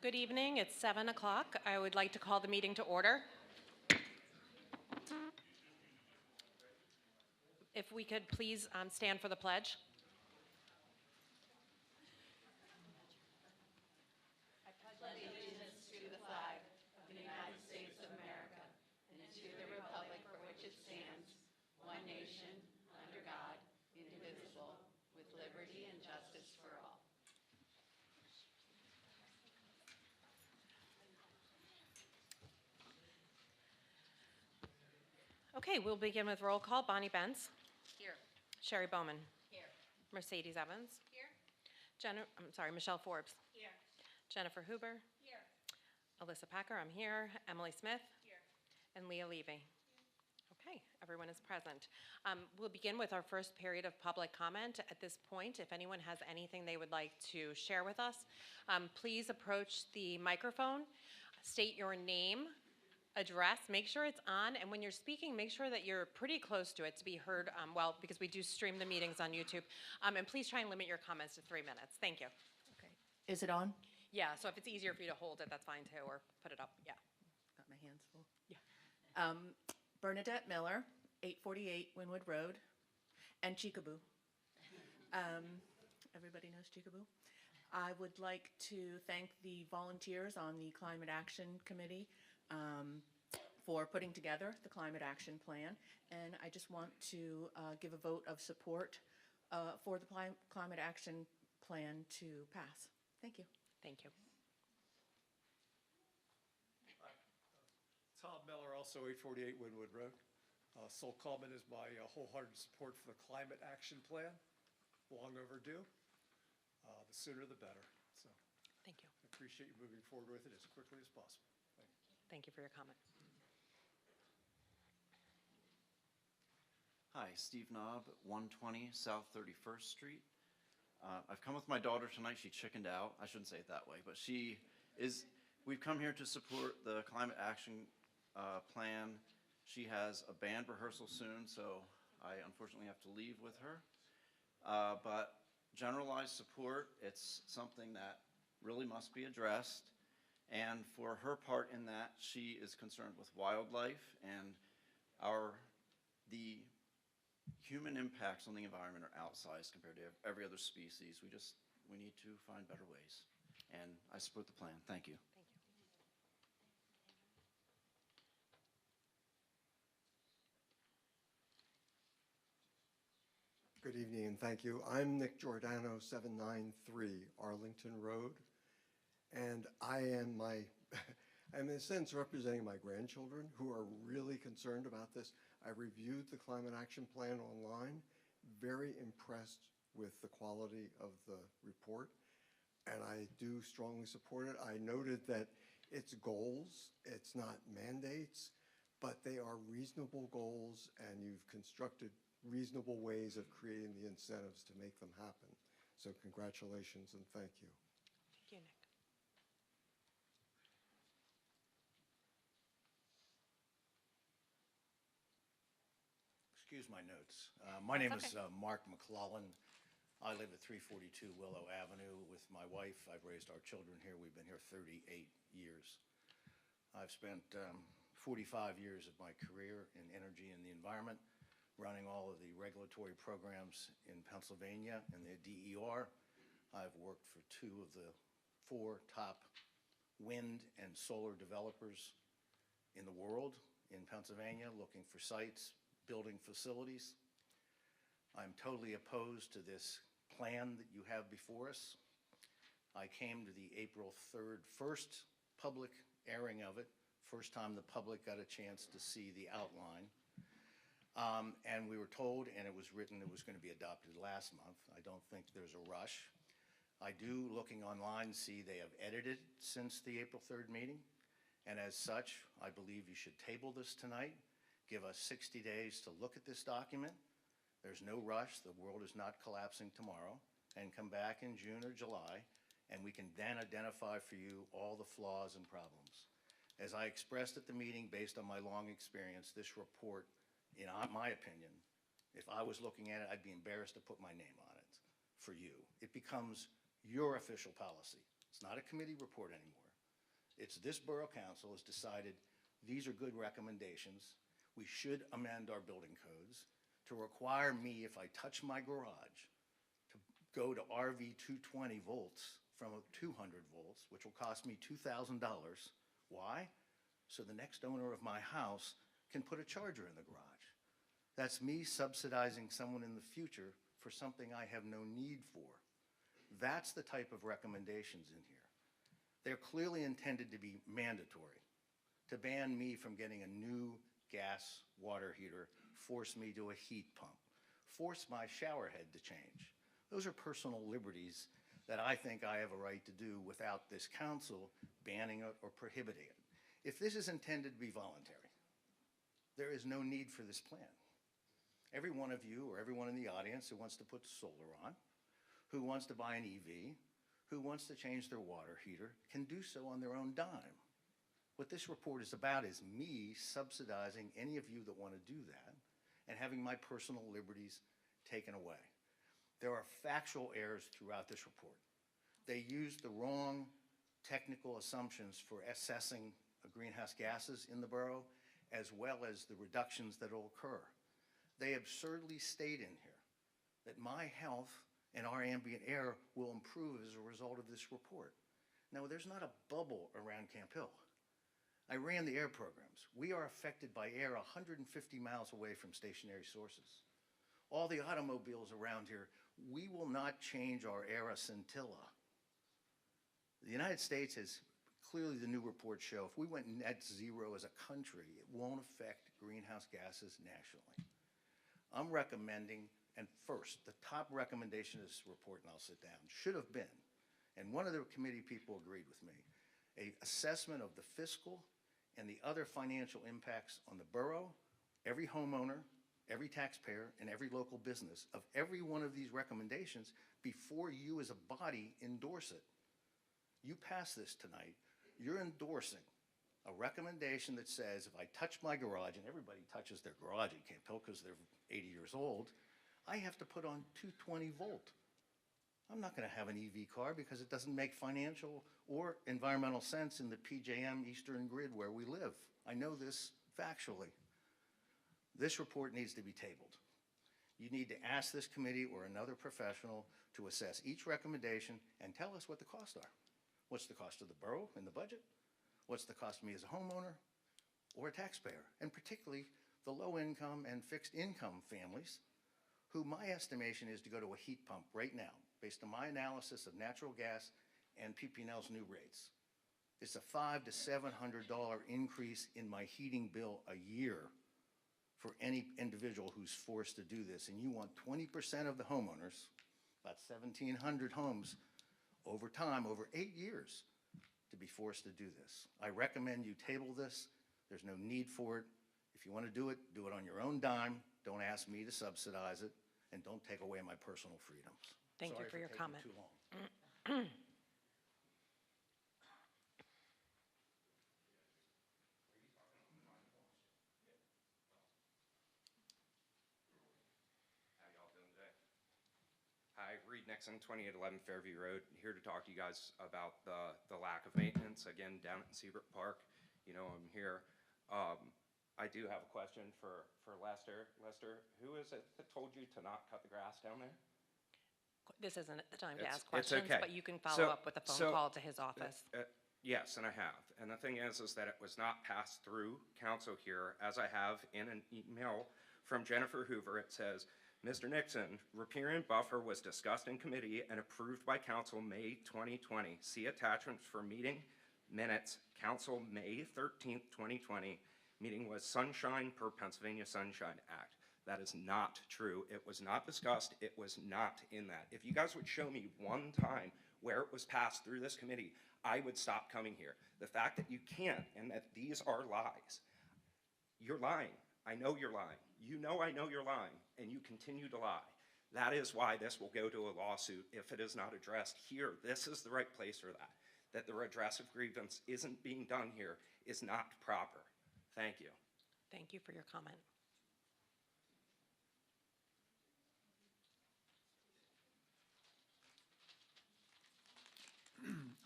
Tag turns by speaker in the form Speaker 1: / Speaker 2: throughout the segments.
Speaker 1: Good evening. It's 7 o'clock. I would like to call the meeting to order. If we could please stand for the pledge.
Speaker 2: Allegiance to the flag of the United States of America and to the republic for which it stands, one nation, under God, indivisible, with liberty and justice for all.
Speaker 1: Okay, we'll begin with roll call. Bonnie Benz.
Speaker 2: Here.
Speaker 1: Sherry Bowman.
Speaker 2: Here.
Speaker 1: Mercedes Evans.
Speaker 2: Here.
Speaker 1: Michelle Forbes.
Speaker 2: Here.
Speaker 1: Jennifer Huber.
Speaker 2: Here.
Speaker 1: Alyssa Packer, I'm here. Emily Smith.
Speaker 2: Here.
Speaker 1: And Leah Levy. Okay, everyone is present. We'll begin with our first period of public comment. At this point, if anyone has anything they would like to share with us, please approach the microphone, state your name, address, make sure it's on, and when you're speaking, make sure that you're pretty close to it to be heard well, because we do stream the meetings on YouTube. And please try and limit your comments to 3 minutes. Thank you.
Speaker 3: Okay. Is it on?
Speaker 1: Yeah, so if it's easier for you to hold it, that's fine too, or put it up, yeah.
Speaker 3: Got my hands full.
Speaker 1: Yeah.
Speaker 3: Bernadette Miller, 848 Wynwood Road, and Chickaboo. Everybody knows Chickaboo. I would like to thank the volunteers on the Climate Action Committee for putting together the Climate Action Plan, and I just want to give a vote of support for the Climate Action Plan to pass. Thank you.
Speaker 1: Thank you.
Speaker 4: Tom Miller, also 848 Wynwood Road. Sole comment is my wholehearted support for the Climate Action Plan. Long overdue. The sooner the better. So
Speaker 1: Thank you.
Speaker 4: I appreciate you moving forward with it as quickly as possible. Thank you.
Speaker 1: Thank you for your comment.
Speaker 5: Hi, Steve Knobb, 120 South 31st Street. I've come with my daughter tonight. She chickened out. I shouldn't say it that way, but we've come here to support the Climate Action Plan. She has a band rehearsal soon, so I unfortunately have to leave with her. But generalized support, it's something that really must be addressed. And for her part in that, she is concerned with wildlife and the human impacts on the environment are outsized compared to every other species. We need to find better ways. And I support the plan. Thank you.
Speaker 1: Thank you.
Speaker 6: Good evening and thank you. I'm Nick Giordano, 793 Arlington Road, and I'm in a sense representing my grandchildren who are really concerned about this. I reviewed the Climate Action Plan online, very impressed with the quality of the report, and I do strongly support it. I noted that it's goals, it's not mandates, but they are reasonable goals, and you've constructed reasonable ways of creating the incentives to make them happen. So congratulations and thank you.
Speaker 1: Thank you, Nick.
Speaker 7: Excuse my notes. My name is Mark McClellan. I live at 342 Willow Avenue with my wife. I've raised our children here. We've been here 38 years. I've spent 45 years of my career in energy and the environment, running all of the regulatory programs in Pennsylvania and the DER. I've worked for 2 of the 4 top wind and solar developers in the world in Pennsylvania, looking for sites, building facilities. I'm totally opposed to this plan that you have before us. I came to the April 3rd first public airing of it, first time the public got a chance to see the outline. And we were told, and it was written, it was going to be adopted last month. I don't think there's a rush. I do, looking online, see they have edited since the April 3rd meeting. And as such, I believe you should table this tonight. Give us 60 days to look at this document. There's no rush. The world is not collapsing tomorrow. And come back in June or July, and we can then identify for you all the flaws and problems. As I expressed at the meeting, based on my long experience, this report, in my opinion, if I was looking at it, I'd be embarrassed to put my name on it for you. It becomes your official policy. It's not a committee report anymore. It's this Borough Council has decided these are good recommendations. We should amend our building codes to require me, if I touch my garage, to go to RV 220 volts from 200 volts, which will cost me $2,000. Why? So the next owner of my house can put a charger in the garage. That's me subsidizing someone in the future for something I have no need for. That's the type of recommendations in here. They're clearly intended to be mandatory, to ban me from getting a new gas water heater, force me to a heat pump, force my shower head to change. Those are personal liberties that I think I have a right to do without this council banning it or prohibiting it. If this is intended to be voluntary, there is no need for this plan. Every one of you or everyone in the audience who wants to put solar on, who wants to buy an EV, who wants to change their water heater can do so on their own dime. What this report is about is me subsidizing any of you that want to do that and having my personal liberties taken away. There are factual errors throughout this report. They used the wrong technical assumptions for assessing greenhouse gases in the borough, as well as the reductions that will occur. They absurdly state in here that my health and our ambient air will improve as a result of this report. Now, there's not a bubble around Camp Hill. I ran the air programs. We are affected by air 150 miles away from stationary sources. All the automobiles around here, we will not change our air a scintilla. The United States has, clearly the new reports show, if we went net zero as a country, it won't affect greenhouse gases nationally. I'm recommending, and first, the top recommendation of this report, and I'll sit down, should have been, and one of the committee people agreed with me, an assessment of the fiscal and the other financial impacts on the borough, every homeowner, every taxpayer, and every local business of every one of these recommendations before you as a body endorse it. You pass this tonight, you're endorsing a recommendation that says if I touch my garage, and everybody touches their garage at Camp Hill because they're 80 years old, I have to put on 220 volt. I'm not going to have an EV car because it doesn't make financial or environmental sense in the PJM Eastern Grid where we live. I know this factually. This report needs to be tabled. You need to ask this committee or another professional to assess each recommendation and tell us what the costs are. What's the cost of the borough in the budget? What's the cost to me as a homeowner or a taxpayer? And particularly the low-income and fixed-income families who my estimation is to go to a heat pump right now, based on my analysis of natural gas and PP&L's new rates. It's a $500 to $700 increase in my heating bill a year for any individual who's forced to do this. And you want 20% of the homeowners, about 1,700 homes, over time, over 8 years, to be forced to do this. I recommend you table this. There's no need for it. If you want to do it on your own dime. Don't ask me to subsidize it, and don't take away my personal freedoms.
Speaker 1: Thank you for your comment.
Speaker 7: Sorry for taking too long.
Speaker 8: How y'all doing today? Hi, Reed Nixon, 2811 Fairview Road, here to talk to you guys about the lack of maintenance, again, down at Seabrook Park. You know I'm here. I do have a question for Lester. Lester, who is it that told you to not cut the grass down there?
Speaker 1: This isn't the time to
Speaker 8: It's-
Speaker 1: ask questions,
Speaker 8: okay.
Speaker 1: but you can follow up with a phone call to his office.
Speaker 8: Yes, and I have. And the thing is that it was not passed through council here, as I have in an email from Jennifer Hoover. It says, Mr. Nixon, riparian buffer was discussed in committee and approved by council May 2020. See attachments for meeting minutes, council May 13th, 2020. Meeting was sunshine per Pennsylvania Sunshine Act. That is not true. It was not discussed. It was not in that. If you guys would show me one time where it was passed through this committee, I would stop coming here. The fact that you can't and that these are lies, you're lying. I know you're lying. You know I know you're lying, and you continue to lie. That is why this will go to a lawsuit if it is not addressed here. This is the right place for that. That the redress of grievance isn't being done here is not proper. Thank you.
Speaker 1: Thank you for your comment.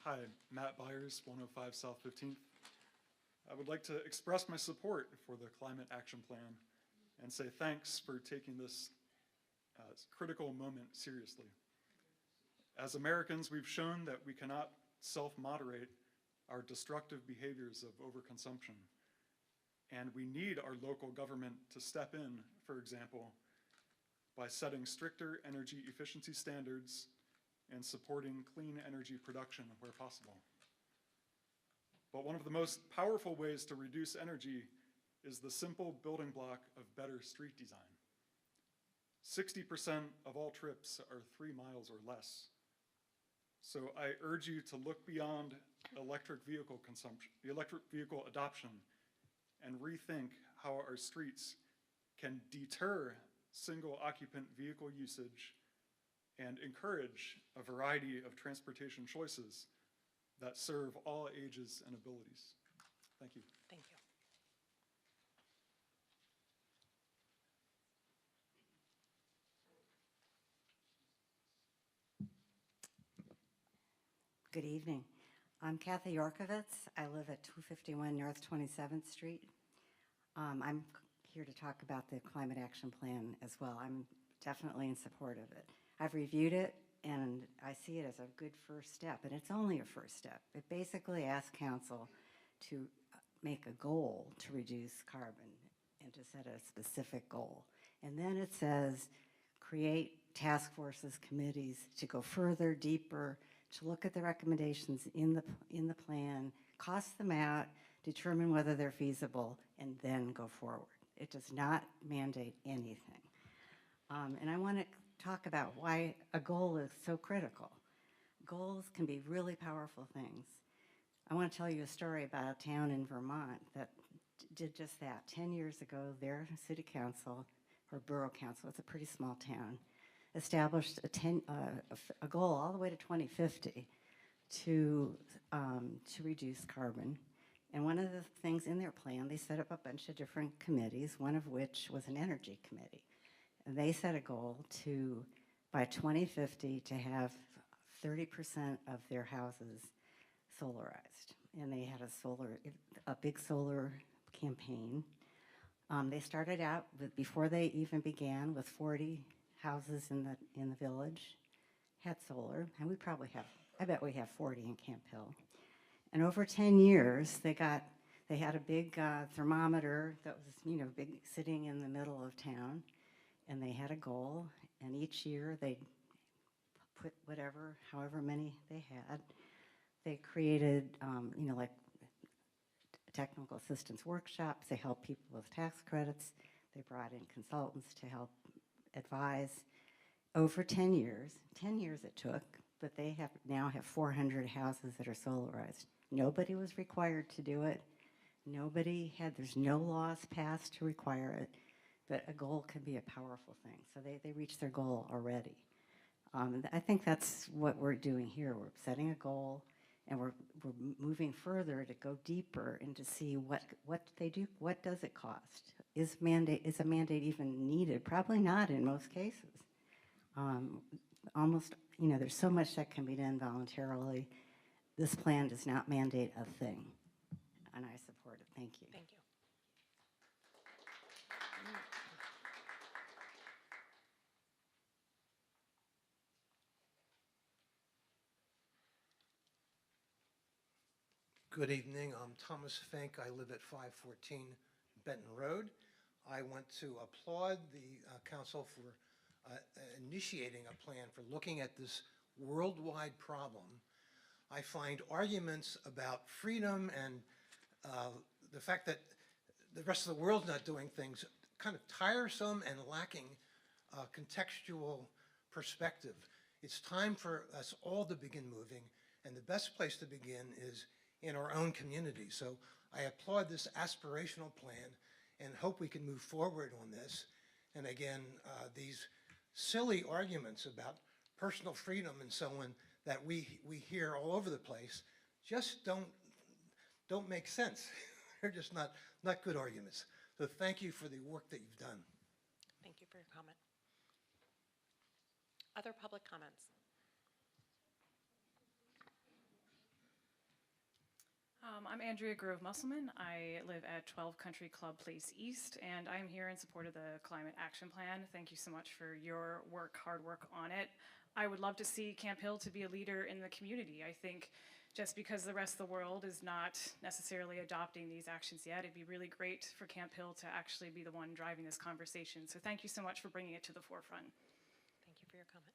Speaker 9: Hi, Matt Byers, 105 South 15th. I would like to express my support for the Climate Action Plan and say thanks for taking this critical moment seriously. As Americans, we've shown that we cannot self-moderate our destructive behaviors of overconsumption. And we need our local government to step in, for example, by setting stricter energy efficiency standards and supporting clean energy production where possible. But one of the most powerful ways to reduce energy is the simple building block of better street design. 60% of all trips are 3 miles or less. So I urge you to look beyond electric vehicle adoption and rethink how our streets can deter single occupant vehicle usage and encourage a variety of transportation choices that serve all ages and abilities. Thank you.
Speaker 1: Thank you.
Speaker 10: Good evening. I'm Kathy Yorkovitz. I live at 251 North 27th Street. I'm here to talk about the Climate Action Plan as well. I'm definitely in support of it. I've reviewed it, and I see it as a good first step, and it's only a first step. It basically asks council to make a goal to reduce carbon and to set a specific goal. And then it says create task forces, committees to go further, deeper, to look at the recommendations in the plan, cost them out, determine whether they're feasible, and then go forward. It does not mandate anything. And I want to talk about why a goal is so critical. Goals can be really powerful things. I want to tell you a story about a town in Vermont that did just that. 10 years ago, their city council, or borough council, it's a pretty small town, established a goal all the way to 2050 to reduce carbon. And one of the things in their plan, they set up a bunch of different committees, one of which was an energy committee. And they set a goal to, by 2050, to have 30% of their houses solarized. And they had a big solar campaign. They started out with, before they even began, with 40 houses in the village had solar, and we probably have, I bet we have 40 in Camp Hill. And over 10 years, they had a big thermometer that was, big, sitting in the middle of town, and they had a goal, and each year they put however many they had. They created, like technical assistance workshops. They helped people with tax credits. They brought in consultants to help advise. Over 10 years it took, but they now have 400 houses that are solarized. Nobody was required to do it. There's no laws passed to require it, but a goal can be a powerful thing. So they reached their goal already. I think that's what we're doing here. We're setting a goal, and we're moving further to go deeper and to see what they do. What does it cost? Is a mandate even needed? Probably not in most cases. There's so much that can be done voluntarily. This plan does not mandate a thing, and I support it. Thank you.
Speaker 1: Thank you.
Speaker 11: Good evening. I'm Thomas Fink. I live at 514 Benton Road. I want to applaud the council for initiating a plan for looking at this worldwide problem. I find arguments about freedom and the fact that the rest of the world's not doing things kind of tiresome and lacking contextual perspective. It's time for us all to begin moving, and the best place to begin is in our own community. So I applaud this aspirational plan and hope we can move forward on this. And again, these silly arguments about personal freedom and so on that we hear all over the place just don't make sense. They're just not good arguments. So thank you for the work that you've done.
Speaker 1: Thank you for your comment. Other public comments?
Speaker 12: I'm Andrea Grove Musselman. I live at 12 Country Club Place East, and I'm here in support of the Climate Action Plan. Thank you so much for your work, hard work on it. I would love to see Camp Hill to be a leader in the community. I think just because the rest of the world is not necessarily adopting these actions yet, it'd be really great for Camp Hill to actually be the one driving this conversation. So thank you so much for bringing it to the forefront.
Speaker 1: Thank you for your comment.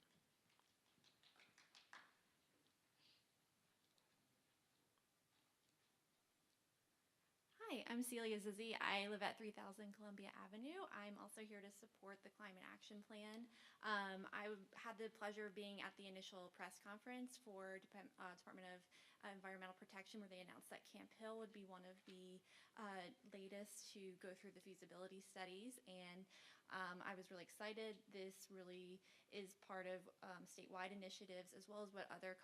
Speaker 13: Hi, I'm Celia Zizzi. I live at 3000 Columbia Avenue. I'm also here to support the Climate Action Plan. I had the pleasure of being at the initial press conference for Department of Environmental Protection, where they announced that Camp Hill would be one of the latest to go through the feasibility studies, and I was really excited. This really is part of statewide initiatives, as well as what other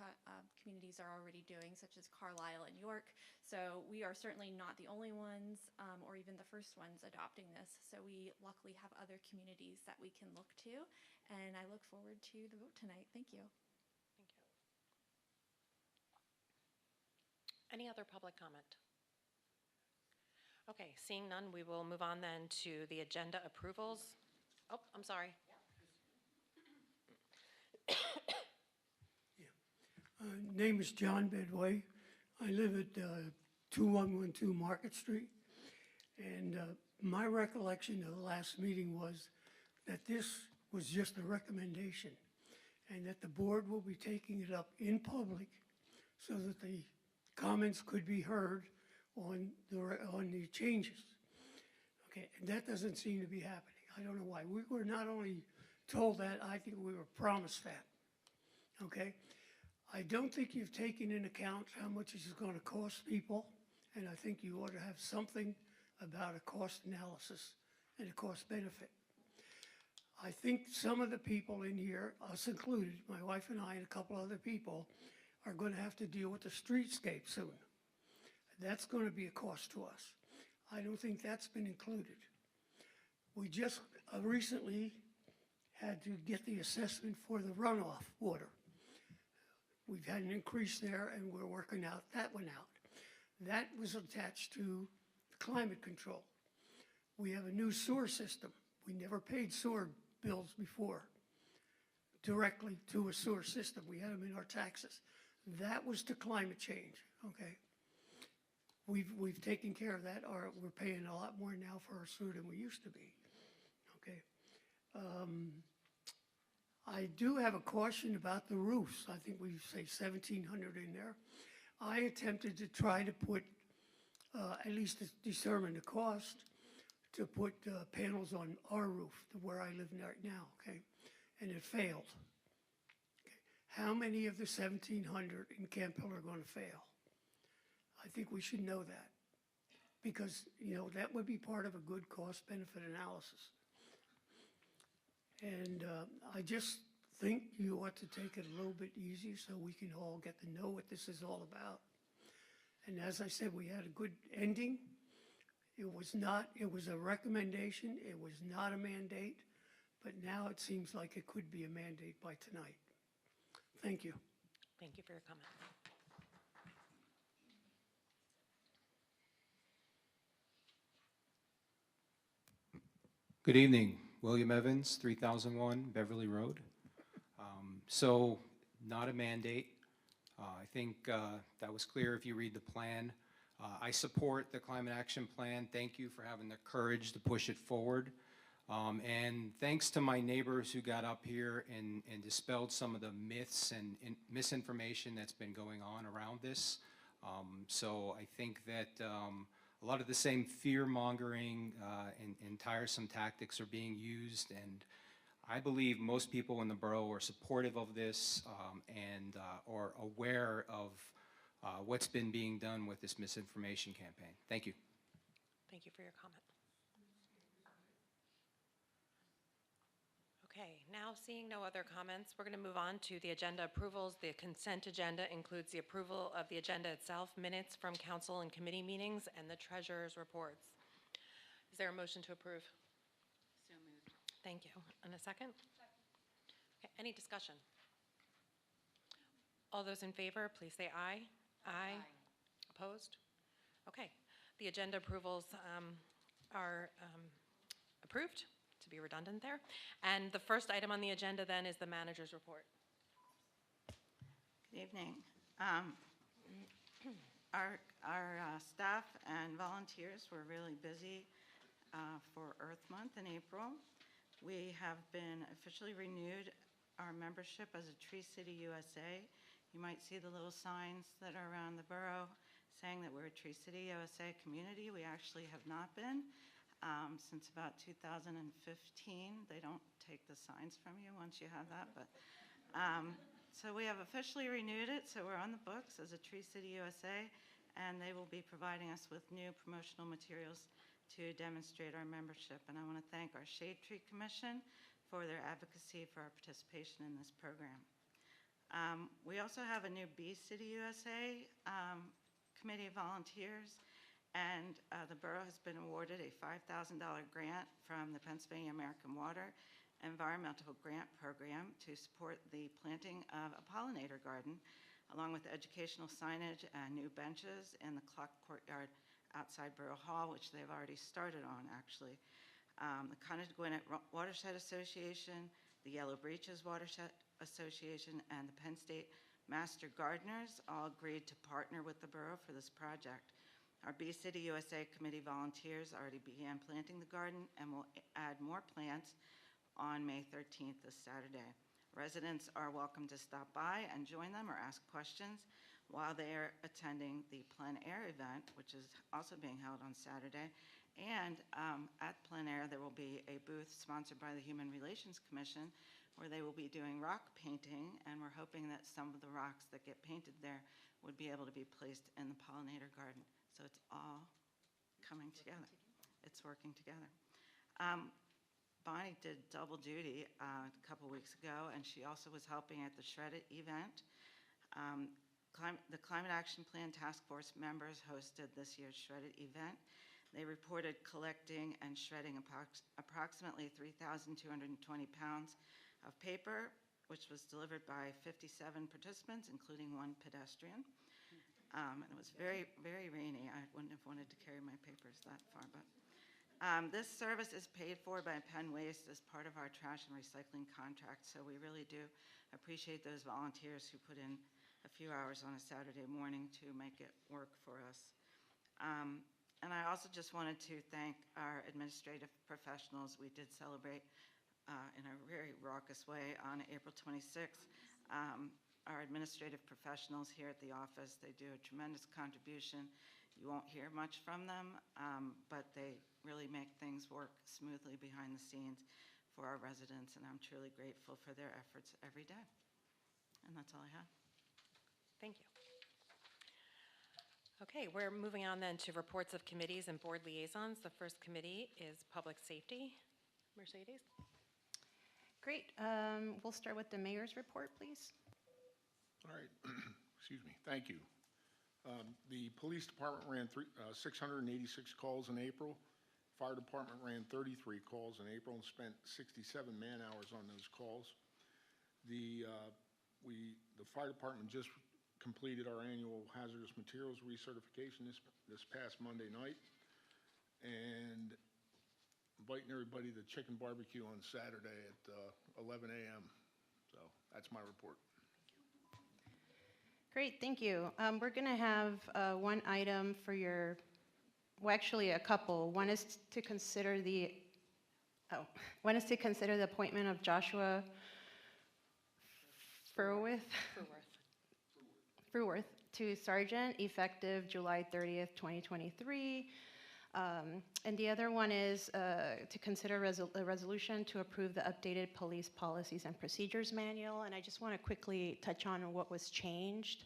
Speaker 13: communities are already doing, such as Carlisle and York. So we are certainly not the only ones, or even the first ones adopting this. So we luckily have other communities that we can look to, and I look forward to the vote tonight. Thank you.
Speaker 1: Thank you. Any other public comment? Okay, seeing none, we will move on then to the agenda approvals. Oh, I'm sorry.
Speaker 14: Name is John Bedway. I live at 2112 Market Street. And my recollection of the last meeting was that this was just a recommendation and that the board will be taking it up in public so that the comments could be heard on the changes. Okay, and that doesn't seem to be happening. I don't know why. We were not only told that, I think we were promised that. Okay? I don't think you've taken into account how much this is going to cost people, and I think you ought to have something about a cost analysis and a cost benefit. I think some of the people in here, us included, my wife and I and a couple other people, are going to have to deal with the streetscape soon. That's going to be a cost to us. I don't think that's been included. We just recently had to get the assessment for the runoff water. We've had an increase there, and we're working out that one out. That was attached to climate control. We have a new sewer system. We never paid sewer bills before directly to a sewer system. We had them in our taxes. That was to climate change, okay? We've taken care of that, or we're paying a lot more now for our sewer than we used to be, okay? I do have a caution about the roofs. I think we say 1,700 in there. I attempted to try to put, at least to determine the cost, to put panels on our roof, where I live right now, okay? And it failed. Okay. How many of the 1,700 in Camp Hill are going to fail? I think we should know that, because, you know, that would be part of a good cost-benefit analysis. And I just think you ought to take it a little bit easy so we can all get to know what this is all about. And as I said, we had a good ending. It was a recommendation. It was not a mandate, but now it seems like it could be a mandate by tonight. Thank you.
Speaker 1: Thank you for your comment.
Speaker 15: Good evening. William Evans, 3001 Beverly Road. So, not a mandate. I think that was clear if you read the plan. I support the Climate Action Plan. Thank you for having the courage to push it forward. And thanks to my neighbors who got up here and dispelled some of the myths and misinformation that's been going on around this. So I think that a lot of the same fear-mongering and tiresome tactics are being used, and I believe most people in the borough are supportive of this and are aware of what's been being done with this misinformation campaign. Thank you.
Speaker 1: Thank you for your comment. Okay, now seeing no other comments, we're going to move on to the agenda approvals. The consent agenda includes the approval of the agenda itself, minutes from council and committee meetings, and the treasurer's reports. Is there a motion to approve?
Speaker 2: So moved.
Speaker 1: Thank you. And a second? Okay, any discussion? All those in favor, please say aye. Aye. Opposed? Okay, the agenda approvals are approved, to be redundant there. And the first item on the agenda then is the manager's report.
Speaker 2: Good evening. Our staff and volunteers were really busy for Earth Month in April. We have been officially renewed our membership as a Tree City USA. You might see the little signs that are around the borough saying that we're a Tree City USA community. We actually have not been since about 2015. They don't take the signs from you once you have that, but so we have officially renewed it, so we're on the books as a Tree City USA, and they will be providing us with new promotional materials to demonstrate our membership. And I want to thank our Shade Tree Commission for their advocacy for our participation in this program. We also have a new Bee City USA committee of volunteers, and the borough has been awarded a $5,000 grant from the Pennsylvania American Water Environmental Grant Program to support the planting of a pollinator garden, along with educational signage and new benches in the clock courtyard outside Borough Hall, which they've already started on, actually. The Concord Gwinnett Watershed Association, the Yellow Breeches Watershed Association, and the Penn State Master Gardeners all agreed to partner with the borough for this project. Our Bee City USA Committee volunteers already began planting the garden and will add more plants on May 13th, this Saturday. Residents are welcome to stop by and join them or ask questions while they are attending the plein air event, which is also being held on Saturday. And at plein air, there will be a booth sponsored by the Human Relations Commission where they will be doing rock painting, and we're hoping that some of the rocks that get painted there would be able to be placed in the pollinator garden. So it's all coming together. It's working together. Bonnie did double duty a couple weeks ago, and she also was helping at the Shred It event. The Climate Action Plan Task Force members hosted this year's Shred It event. They reported collecting and shredding approximately 3,220 pounds of paper, which was delivered by 57 participants, including one pedestrian. And it was very, very rainy. I wouldn't have wanted to carry my papers that far, but this service is paid for by Penn Waste as part of our trash and recycling contract, so we really do appreciate those volunteers who put in a few hours on a Saturday morning to make it work for us. And I also just wanted to thank our administrative professionals. We did celebrate in a very raucous way on April 26th. Our administrative professionals here at the office, they do a tremendous contribution. You won't hear much from them, but they really make things work smoothly behind the scenes for our residents, and I'm truly grateful for their efforts every day. And that's all I have.
Speaker 1: Thank you. Okay, we're moving on then to reports of committees and board liaisons. The first committee is Public Safety. Mercedes?
Speaker 16: Great. We'll start with the mayor's report, please.
Speaker 17: All right. Excuse me. Thank you. The police department ran 686 calls in April. Fire department ran 33 calls in April and spent 67 man-hours on those calls. The fire department just completed our annual hazardous materials recertification this past Monday night, and inviting everybody to chicken barbecue on Saturday at 11 a.m. So that's my report.
Speaker 16: Great, thank you. We're going to have one item for your, well, actually a couple. One is to consider the appointment of Joshua Fruworth to sergeant effective July 30th, 2023. And the other one is to consider a resolution to approve the updated police policies and procedures manual. And I just want to quickly touch on what was changed.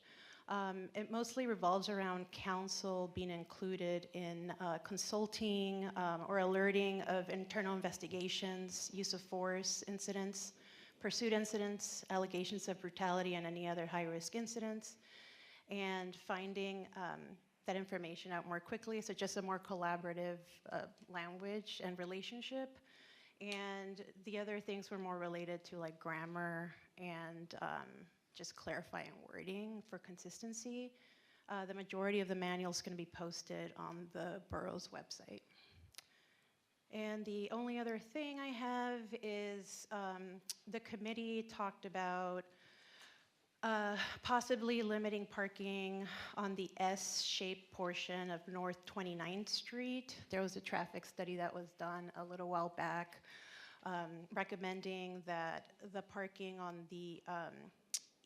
Speaker 16: It mostly revolves around council being included in consulting or alerting of internal investigations, use of force incidents, pursuit incidents, allegations of brutality, and any other high-risk incidents, and finding that information out more quickly, so just a more collaborative language and relationship. And the other things were more related to like grammar and just clarifying wording for consistency. The majority of the manual is going to be posted on the borough's website. And the only other thing I have is the committee talked about possibly limiting parking on the S-shaped portion of North 29th Street. There was a traffic study that was done a little while back recommending that the parking on the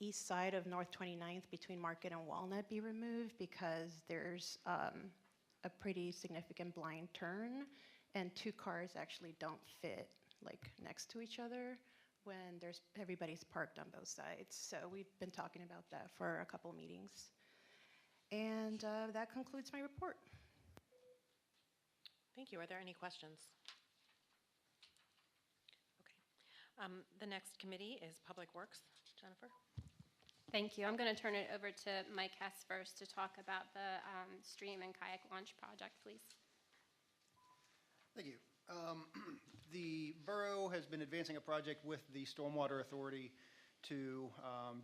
Speaker 16: east side of North 29th between Market and Walnut be removed because there's a pretty significant blind turn and two cars actually don't fit like next to each other when everybody's parked on both sides. So we've been talking about that for a couple meetings. And that concludes my report.
Speaker 1: Thank you. Are there any questions? Okay. The next committee is Public Works. Jennifer?
Speaker 18: Thank you. I'm going to turn it over to Mike Hess first to talk about the stream and kayak launch project, please.
Speaker 19: Thank you. The borough has been advancing a project with the Stormwater Authority to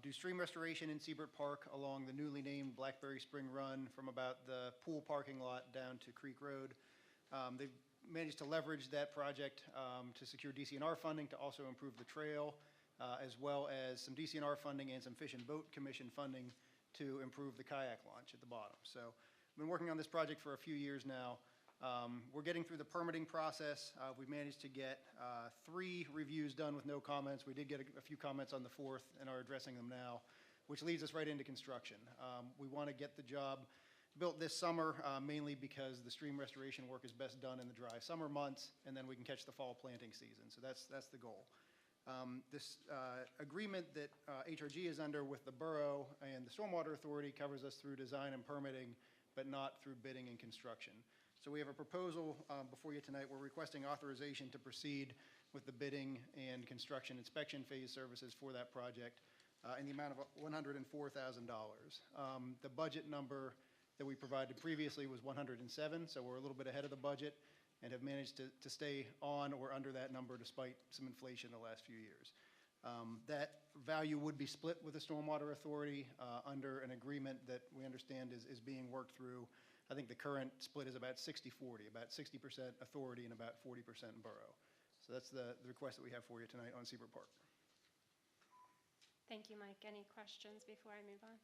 Speaker 19: do stream restoration in Seabird Park along the newly named Blackberry Spring Run from about the pool parking lot down to Creek Road. They've managed to leverage that project to secure DCNR funding to also improve the trail, as well as some DCNR funding and some Fish and Boat Commission funding to improve the kayak launch at the bottom. So I've been working on this project for a few years now. We're getting through the permitting process. We've managed to get 3 reviews done with no comments. We did get a few comments on the 4th and are addressing them now, which leads us right into construction. We want to get the job built this summer, mainly because the stream restoration work is best done in the dry summer months, and then we can catch the fall planting season. So that's the goal. This agreement that HRG is under with the borough and the Stormwater Authority covers us through design and permitting, but not through bidding and construction. So we have a proposal before you tonight. We're requesting authorization to proceed with the bidding and construction inspection phase services for that project in the amount of $104,000. The budget number that we provided previously was 107, so we're a little bit ahead of the budget and have managed to stay on or under that number despite some inflation the last few years. That value would be split with the Stormwater Authority under an agreement that we understand is being worked through. I think the current split is about 60-40, about 60% authority and about 40% borough. So that's the request that we have for you tonight on Seabird Park.
Speaker 18: Thank you, Mike. Any questions before I move on?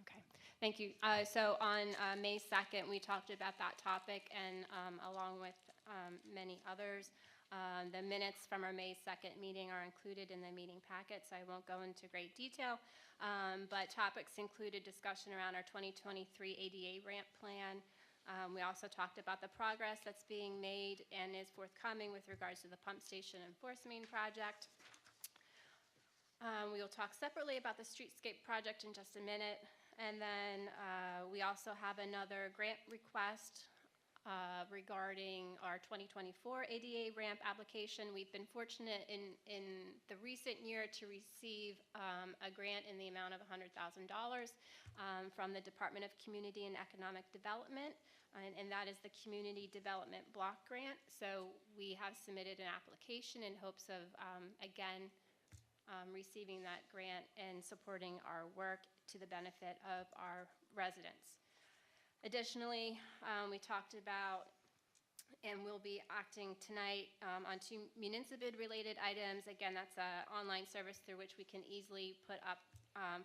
Speaker 18: Okay, thank you. So on May 2nd, we talked about that topic, and along with many others, the minutes from our May 2nd meeting are included in the meeting packet, so I won't go into great detail. But topics included discussion around our 2023 ADA ramp plan. We also talked about the progress that's being made and is forthcoming with regards to the pump station and force main project. We will talk separately about the streetscape project in just a minute. And then we also have another grant request regarding our 2024 ADA ramp application. We've been fortunate in the recent year to receive a grant in the amount of $100,000 from the Department of Community and Economic Development, and that is the Community Development Block Grant. So we have submitted an application in hopes of, again, receiving that grant and supporting our work to the benefit of our residents. Additionally, we talked about and we'll be acting tonight on 2 municipal-related items. Again, that's an online service through which we can easily put up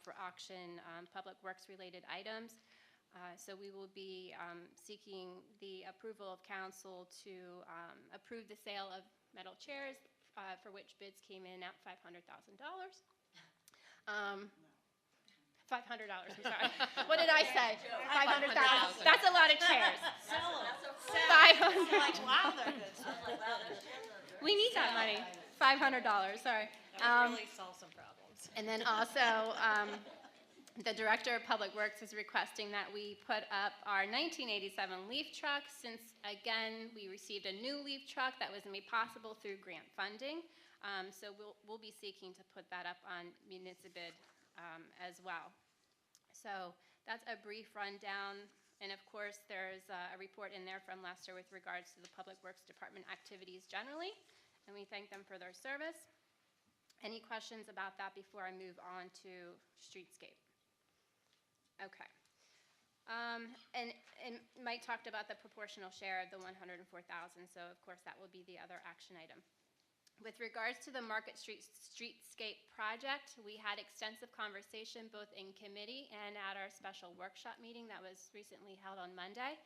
Speaker 18: for auction public works-related items. So we will be seeking the approval of council to approve the sale of metal chairs for which bids came in at $500,000. $500, I'm sorry. What did I say? 500,000. That's a lot of chairs.
Speaker 2: Sell them.
Speaker 18: 500.
Speaker 2: Like, wow, they're good.
Speaker 18: We need that money. $500, sorry.
Speaker 2: That would really solve some problems.
Speaker 18: And then also, the Director of Public Works is requesting that we put up our 1987 leaf truck, since, again, we received a new leaf truck that was made possible through grant funding. So we'll be seeking to put that up on municipal as well. So that's a brief rundown. And of course, there's a report in there from Lester with regards to the Public Works Department activities generally. And we thank them for their service. Any questions about that before I move on to streetscape? Okay. And Mike talked about the proportional share of the 104,000, so of course that will be the other action item. With regards to the Market Street Streetscape project, we had extensive conversation both in committee and at our special workshop meeting that was recently held on Monday.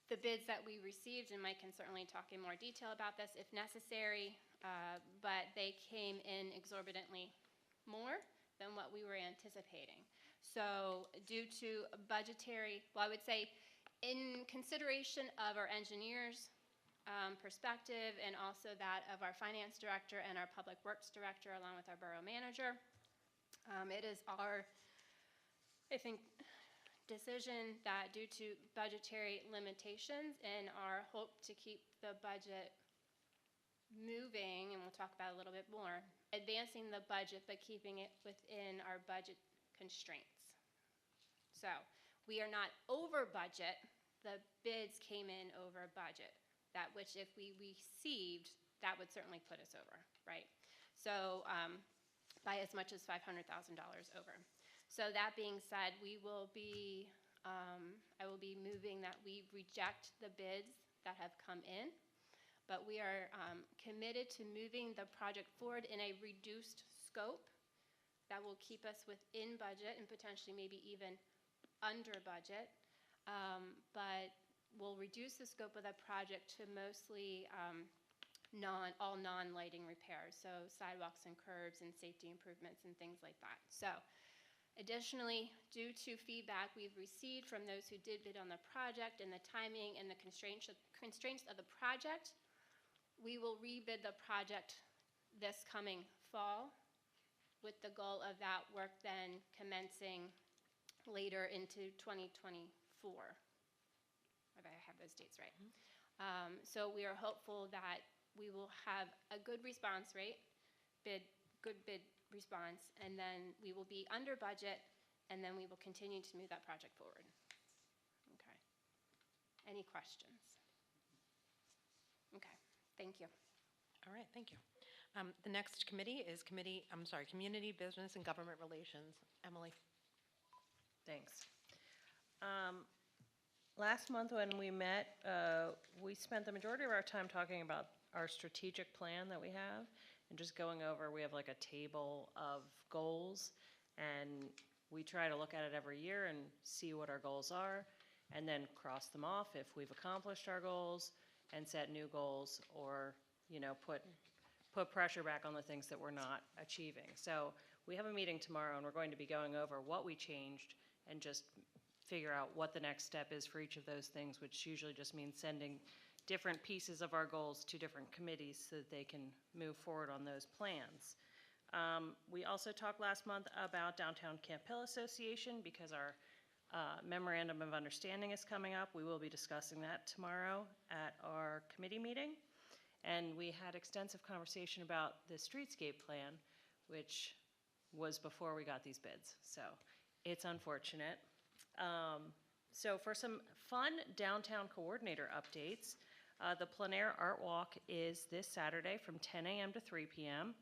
Speaker 18: The bids that we received, and Mike can certainly talk in more detail about this if necessary, but they came in exorbitantly more than what we were anticipating. So due to budgetary, well, I would say in consideration of our engineers' perspective and also that of our finance director and our public works director along with our borough manager, it is our, I think, decision that due to budgetary limitations and our hope to keep the budget moving, and we'll talk about it a little bit more, advancing the budget but keeping it within our budget constraints. So we are not over budget. The bids came in over budget, that which if we received, that would certainly put us over, right? So by as much as $500,000 over. So that being said, we will be, I will be moving that we reject the bids that have come in, but we are committed to moving the project forward in a reduced scope that will keep us within budget and potentially maybe even under budget, but we'll reduce the scope of the project to mostly all non-lighting repairs, so sidewalks and curbs and safety improvements and things like that. So additionally, due to feedback we've received from those who did bid on the project and the timing and the constraints of the project, we will rebid the project this coming fall with the goal of that work then commencing later into 2024, if I have those dates right. So we are hopeful that we will have a good response rate, good bid response, and then we will be under budget, and then we will continue to move that project forward. Okay. Any questions? Okay, thank you.
Speaker 1: All right, thank you. The next committee is Community Business and Government Relations. Emily.
Speaker 20: Thanks. Last month when we met, we spent the majority of our time talking about our strategic plan that we have and just going over, we have like a table of goals, and we try to look at it every year and see what our goals are and then cross them off if we've accomplished our goals and set new goals, or put pressure back on the things that we're not achieving. So we have a meeting tomorrow and we're going to be going over what we changed and just figure out what the next step is for each of those things, which usually just means sending different pieces of our goals to different committees so that they can move forward on those plans. We also talked last month about Downtown Camp Hill Association because our memorandum of understanding is coming up. We will be discussing that tomorrow at our committee meeting. And we had extensive conversation about the streetscape plan, which was before we got these bids. So it's unfortunate. So for some fun downtown coordinator updates, the plein air art walk is this Saturday from 10 a.m. to 3 p.m.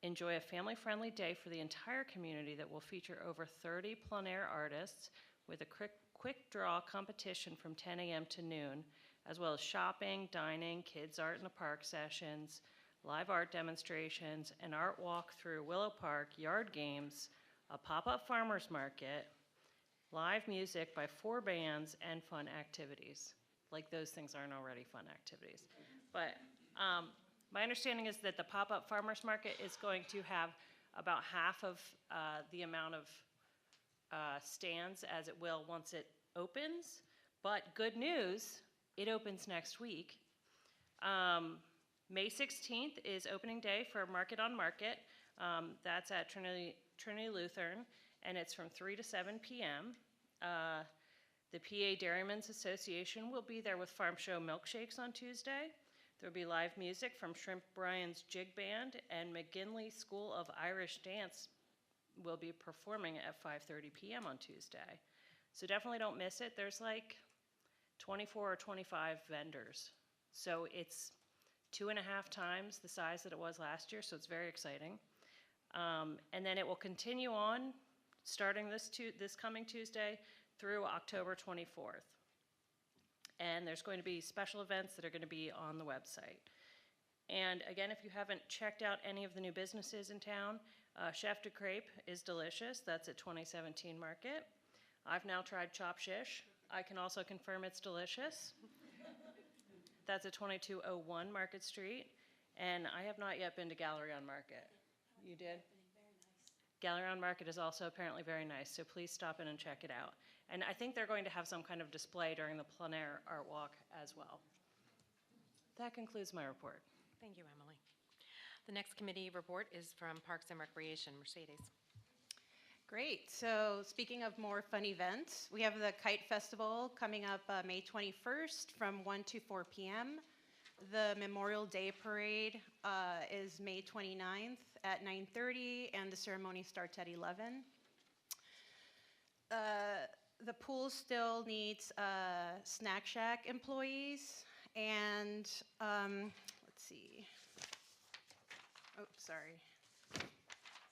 Speaker 20: Enjoy a family-friendly day for the entire community that will feature over 30 plein air artists with a quick draw competition from 10 a.m. to noon, as well as shopping, dining, kids art in the park sessions, live art demonstrations, an art walk through Willow Park, yard games, a pop-up farmer's market, live music by 4 bands, and fun activities. Like those things aren't already fun activities. But my understanding is that the pop-up farmer's market is going to have about half of the amount of stands as it will once it opens. But good news, it opens next week. May 16th is opening day for Market on Market. That's at Trinity Lutheran, and it's from 3 to 7 p.m. The PA Dairymen's Association will be there with Farm Show milkshakes on Tuesday. There'll be live music from Shrimp Brian's Jig Band, and McGinley School of Irish Dance will be performing at 5:30 p.m. on Tuesday. So definitely don't miss it. There's like 24 or 25 vendors. So it's 2.5 times the size that it was last year, so it's very exciting. And then it will continue on, starting this coming Tuesday through October 24th. And there's going to be special events that are going to be on the website. And again, if you haven't checked out any of the new businesses in town, Chef de Crepe is delicious. That's at 2017 Market. I've now tried Chop Shish. I can also confirm it's delicious. That's at 2201 Market Street. And I have not yet been to Gallery on Market. You did? Gallery on Market is also apparently very nice, so please stop in and check it out. And I think they're going to have some kind of display during the plein air art walk as well. That concludes my report.
Speaker 1: Thank you, Emily. The next committee report is from Parks and Recreation. Mercedes.
Speaker 16: Great. So speaking of more fun events, we have the Kite Festival coming up May 21st from 1 to 4 p.m. The Memorial Day Parade is May 29th at 9:30, and the ceremony starts at 11. The pool still needs Snack Shack employees, and let's see. Oh, sorry.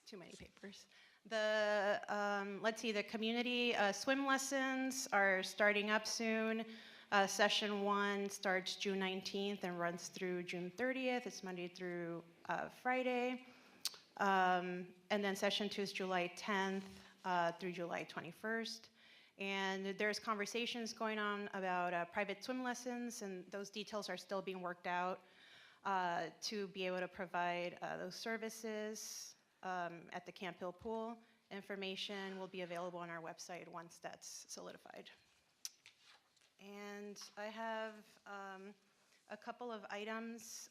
Speaker 16: Too many papers. Let's see, the community swim lessons are starting up soon. Session 1 starts June 19th and runs through June 30th. It's Monday through Friday. And then session 2 is July 10th through July 21st. And there's conversations going on about private swim lessons, and those details are still being worked out to be able to provide those services at the Camp Hill Pool. Information will be available on our website once that's solidified. And I have a couple of items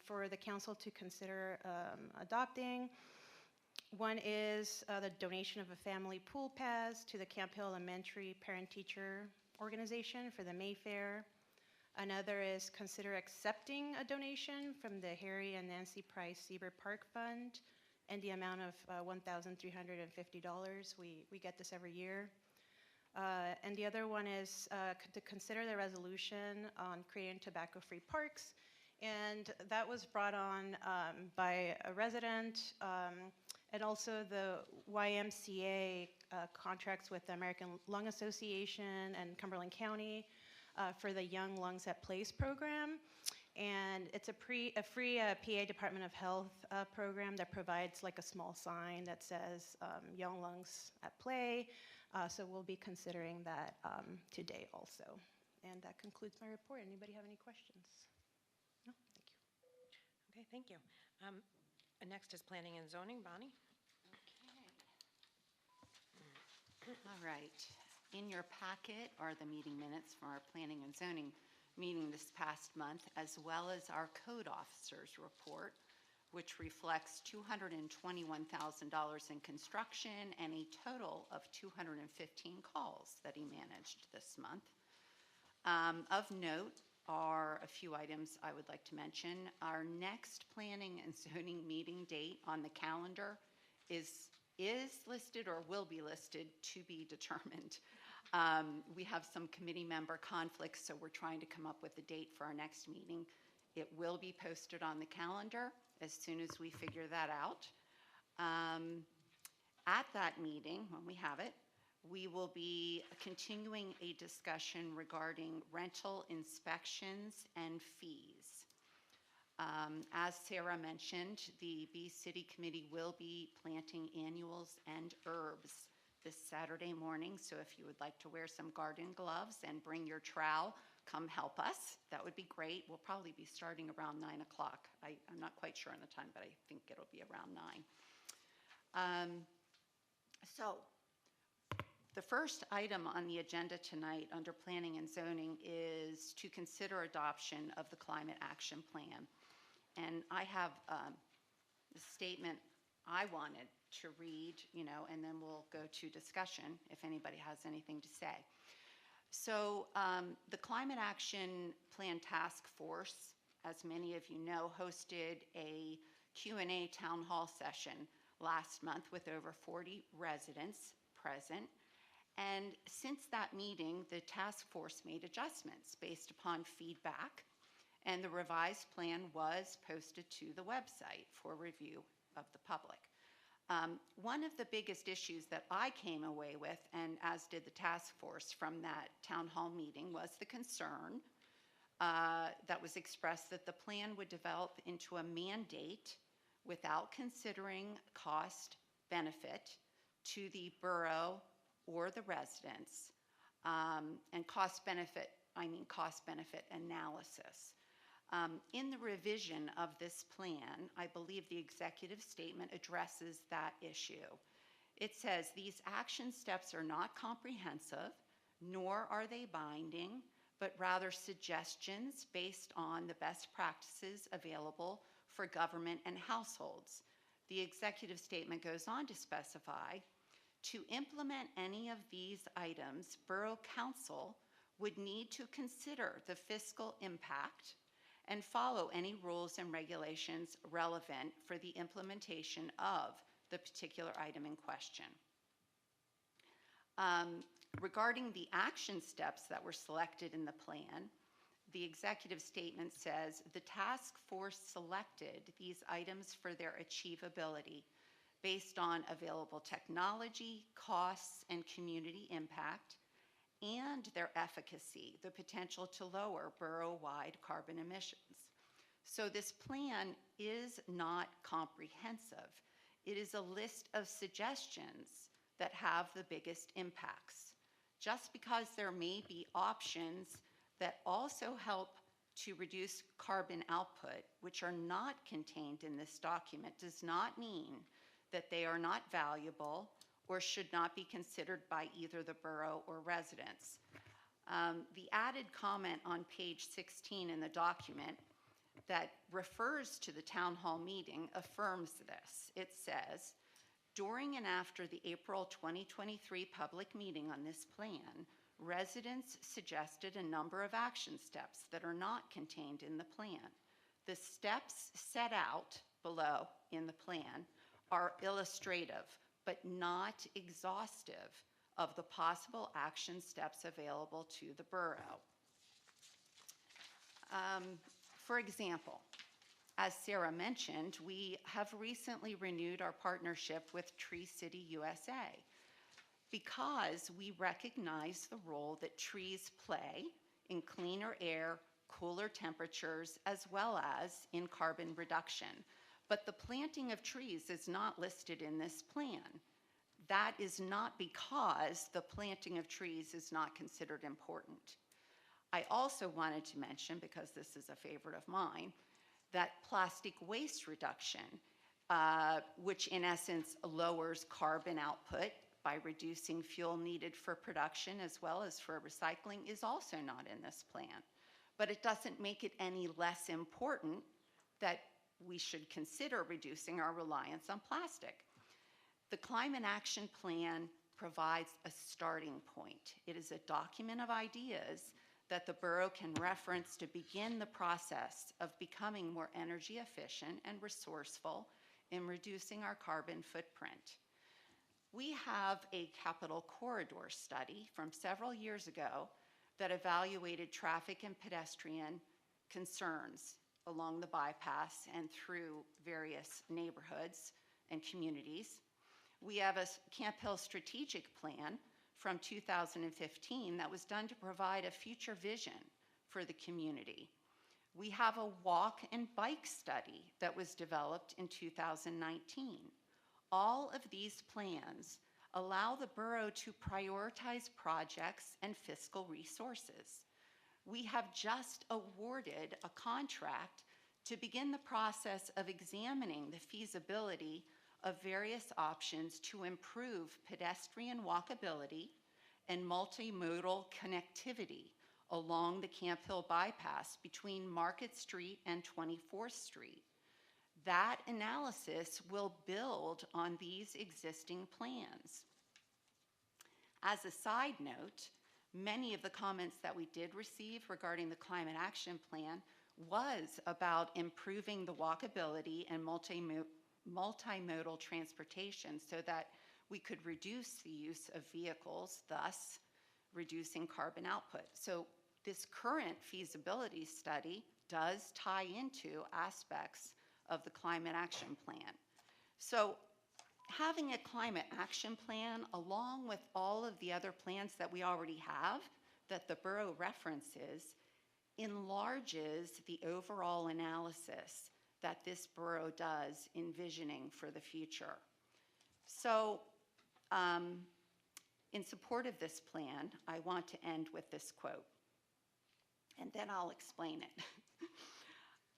Speaker 16: for the council to consider adopting. One is the donation of a family pool pass to the Camp Hill Elementary Parent-Teacher Organization for the Mayfair. Another is consider accepting a donation from the Harry and Nancy Price Seabird Park Fund and the amount of $1,350. We get this every year. And the other one is to consider the resolution on creating tobacco-free parks. And that was brought on by a resident, and also the YMCA contracts with the American Lung Association and Cumberland County for the Young Lungs at Place program. And it's a free PA Department of Health program that provides like a small sign that says Young Lungs at Play. So we'll be considering that today also. And that concludes my report. Anybody have any questions? No? Thank you.
Speaker 1: Okay, thank you. Next is Planning and Zoning. Bonnie?
Speaker 2: All right. In your packet are the meeting minutes from our Planning and Zoning meeting this past month, as well as our code officer's report, which reflects $221,000 in construction and a total of 215 calls that he managed this month. Of note are a few items I would like to mention. Our next Planning and Zoning meeting date on the calendar is listed or will be listed to be determined. We have some committee member conflicts, so we're trying to come up with a date for our next meeting. It will be posted on the calendar as soon as we figure that out. At that meeting, when we have it, we will be continuing a discussion regarding rental inspections and fees. As Sarah mentioned, the Bee City Committee will be planting annuals and herbs this Saturday morning, so if you would like to wear some garden gloves and bring your trowel, come help us. That would be great. We'll probably be starting around 9 o'clock. I'm not quite sure on the time, but I think it'll be around 9. So the first item on the agenda tonight under Planning and Zoning is to consider adoption of the Climate Action Plan. And I have the statement I wanted to read, and then we'll go to discussion if anybody has anything to say. So the Climate Action Plan Task Force, as many of you know, hosted a Q&A town hall session last month with over 40 residents present. And since that meeting, the task force made adjustments based upon feedback, and the revised plan was posted to the website for review of the public. One of the biggest issues that I came away with, and as did the task force from that town hall meeting, was the concern that was expressed that the plan would develop into a mandate without considering cost benefit to the borough or the residents. And cost benefit, I mean cost benefit analysis. In the revision of this plan, I believe the executive statement addresses that issue. It says these action steps are not comprehensive, nor are they binding, but rather suggestions based on the best practices available for government and households. The executive statement goes on to specify, to implement any of these items, Borough Council would need to consider the fiscal impact and follow any rules and regulations relevant for the implementation of the particular item in question. Regarding the action steps that were selected in the plan, the executive statement says the task force selected these items for their achievability based on available technology, costs, and community impact, and their efficacy, the potential to lower borough-wide carbon emissions. So this plan is not comprehensive. It is a list of suggestions that have the biggest impacts. Just because there may be options that also help to reduce carbon output, which are not contained in this document, does not mean that they are not valuable or should not be considered by either the borough or residents. The added comment on page 16 in the document that refers to the town hall meeting affirms this. It says, during and after the April 2023 public meeting on this plan, residents suggested a number of action steps that are not contained in the plan. The steps set out below in the plan are illustrative, but not exhaustive of the possible action steps available to the borough. For example, as Sarah mentioned, we have recently renewed our partnership with Tree City USA because we recognize the role that trees play in cleaner air, cooler temperatures, as well as in carbon reduction. But the planting of trees is not listed in this plan. That is not because the planting of trees is not considered important. I also wanted to mention, because this is a favorite of mine, that plastic waste reduction, which in essence lowers carbon output by reducing fuel needed for production as well as for recycling, is also not in this plan. But it doesn't make it any less important that we should consider reducing our reliance on plastic. The Climate Action Plan provides a starting point. It is a document of ideas that the borough can reference to begin the process of becoming more energy efficient and resourceful in reducing our carbon footprint. We have a capital corridor study from several years ago that evaluated traffic and pedestrian concerns along the bypass and through various neighborhoods and communities. We have a Camp Hill strategic plan from 2015 that was done to provide a future vision for the community. We have a walk and bike study that was developed in 2019. All of these plans allow the borough to prioritize projects and fiscal resources. We have just awarded a contract to begin the process of examining the feasibility of various options to improve pedestrian walkability and multimodal connectivity along the Camp Hill bypass between Market Street and 24th Street. That analysis will build on these existing plans. As a side note, many of the comments that we did receive regarding the Climate Action Plan was about improving the walkability and multimodal transportation so that we could reduce the use of vehicles, thus reducing carbon output. So this current feasibility study does tie into aspects of the Climate Action Plan. So having a climate action plan along with all of the other plans that we already have that the borough references enlarges the overall analysis that this borough does envisioning for the future. So in support of this plan, I want to end with this quote, and then I'll explain it.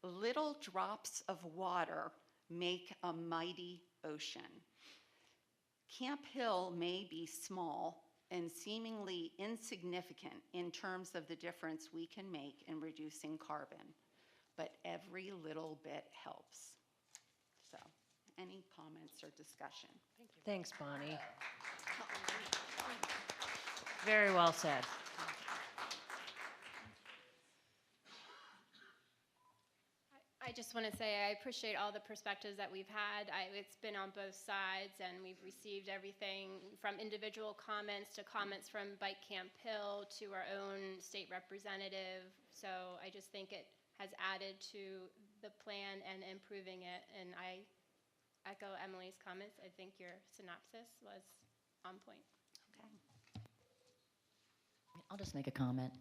Speaker 2: Little drops of water make a mighty ocean. Camp Hill may be small and seemingly insignificant in terms of the difference we can make in reducing carbon, but every little bit helps. So, any comments or discussion?
Speaker 1: Thank you.
Speaker 20: Thanks, Bonnie. Very well said.
Speaker 18: I just want to say I appreciate all the perspectives that we've had. It's been on both sides, and we've received everything from individual comments to comments from Bike Camp Hill to our own state representative. So I just think it has added to the plan and improving it. And I echo Emily's comments. I think your synopsis was on point.
Speaker 2: Okay.
Speaker 21: I'll just make a comment.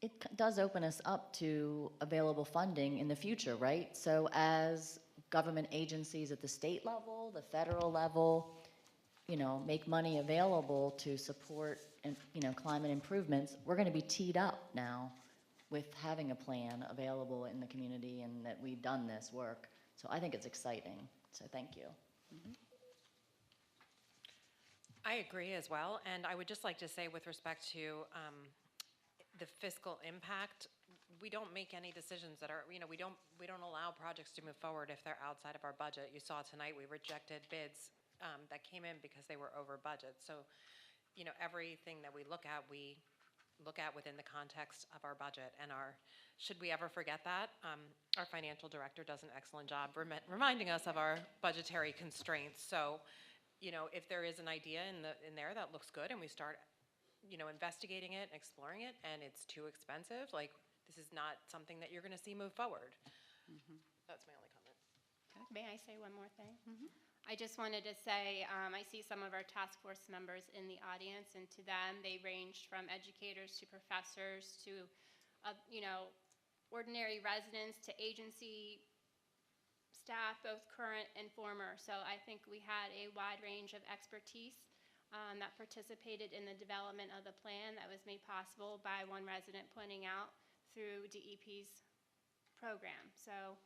Speaker 21: It does open us up to available funding in the future, right? So as government agencies at the state level, the federal level, make money available to support, climate improvements, we're going to be teed up now with having a plan available in the community and that we've done this work. So I think it's exciting. So thank you.
Speaker 2: Mm-hmm.
Speaker 1: I agree as well, and I would just like to say with respect to the fiscal impact, we don't make any decisions that are, we don't allow projects to move forward if they're outside of our budget. You saw tonight we rejected bids that came in because they were over budget. So, everything that we look at within the context of our budget and should we ever forget that, our financial director does an excellent job reminding us of our budgetary constraints. So, if there is an idea in there that looks good and we start investigating it and exploring it, and it's too expensive, this is not something that you're going to see move forward.
Speaker 2: Mm-hmm.
Speaker 1: That's my only comment.
Speaker 2: Okay.
Speaker 18: May I say one more thing?
Speaker 2: Mm-hmm.
Speaker 18: I just wanted to say, I see some of our task force members in the audience, and to them, they ranged from educators to professors to, ordinary residents to agency staff, both current and former. So I think we had a wide range of expertise that participated in the development of the plan that was made possible by one resident pointing out through DEP's program. So,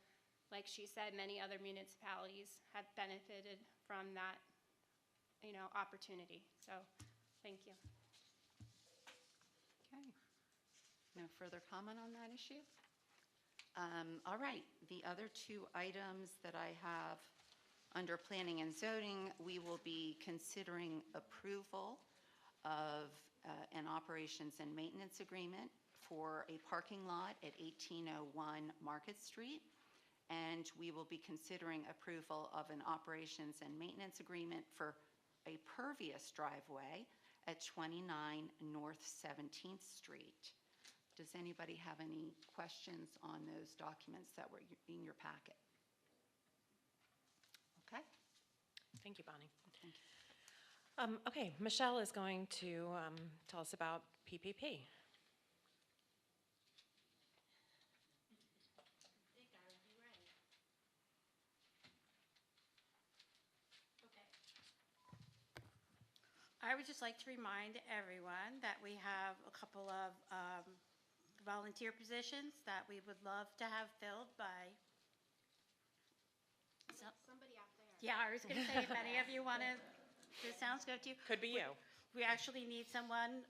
Speaker 18: like she said, many other municipalities have benefited from that, opportunity. So, thank you.
Speaker 2: Okay. No further comment on that issue? All right. The other two items that I have under planning and zoning, we will be considering approval of an operations and maintenance agreement for a parking lot at 1801 Market Street. And we will be considering approval of an operations and maintenance agreement for a pervious driveway at 29 North 17th Street. Does anybody have any questions on those documents that were in your packet? Okay.
Speaker 1: Thank you, Bonnie.
Speaker 2: Thank you.
Speaker 1: Okay, Michelle is going to tell us about PPP.
Speaker 22: I would just like to remind everyone that we have a couple of volunteer positions that we would love to have filled by
Speaker 18: Somebody out there.
Speaker 22: Yeah, I was going to say, if any of you want to, this sounds good to you.
Speaker 1: Could be you.
Speaker 22: We actually need someone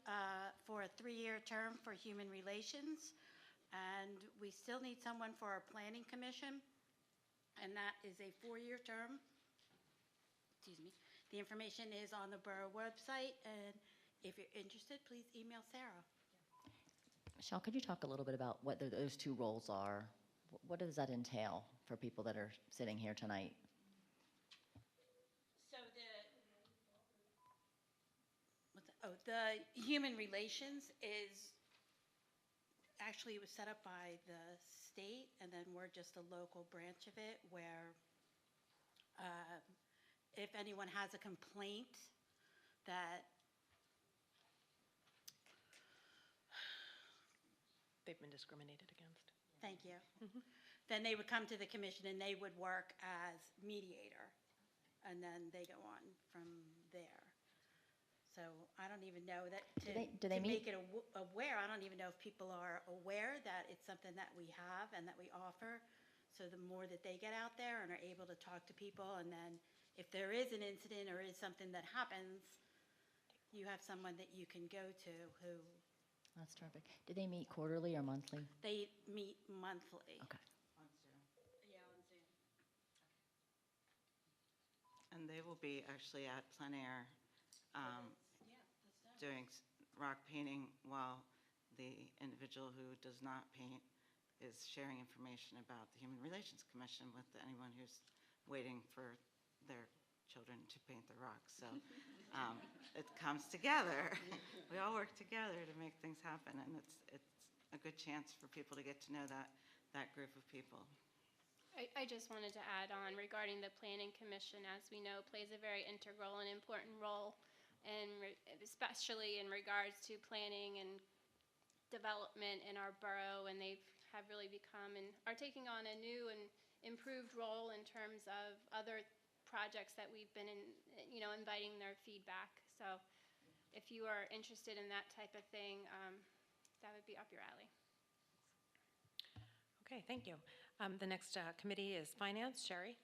Speaker 22: for a 3-year term for human relations, and we still need someone for our planning commission, and that is a 4-year term. Excuse me. The information is on the borough website, and if you're interested, please email Sarah.
Speaker 21: Michelle, could you talk a little bit about what those two roles are? What does that entail for people that are sitting here tonight?
Speaker 22: So the human relations is, actually it was set up by the state, and then we're just a local branch of it where if anyone has a complaint that
Speaker 1: They've been discriminated against.
Speaker 22: Thank you. Then they would come to the commission and they would work as mediator. And then they go on from there. So I don't even know that,
Speaker 21: Do they
Speaker 22: to
Speaker 21: meet?
Speaker 22: make it aware, I don't even know if people are aware that it's something that we have and that we offer. So the more that they get out there and are able to talk to people, and then if there is an incident or is something that happens, you have someone that you can go to who,
Speaker 21: That's terrific. Do they meet quarterly or monthly?
Speaker 22: they meet monthly.
Speaker 21: Okay.
Speaker 22: Yeah, on Zoom.
Speaker 3: And they will be actually at plein air doing rock painting while the individual who does not paint is sharing information about the Human Relations Commission with anyone who's waiting for their children to paint the rocks. So it comes together. We all work together to make things happen, and it's a good chance for people to get to know that group of people.
Speaker 18: I just wanted to add on regarding the Planning Commission, as we know, plays a very integral and important role, and especially in regards to planning and development in our borough, and they have really become and are taking on a new and improved role in terms of other projects that we've been inviting their feedback. So if you are interested in that type of thing, that would be up your alley.
Speaker 1: Okay, thank you. The next committee is Finance. Sherry?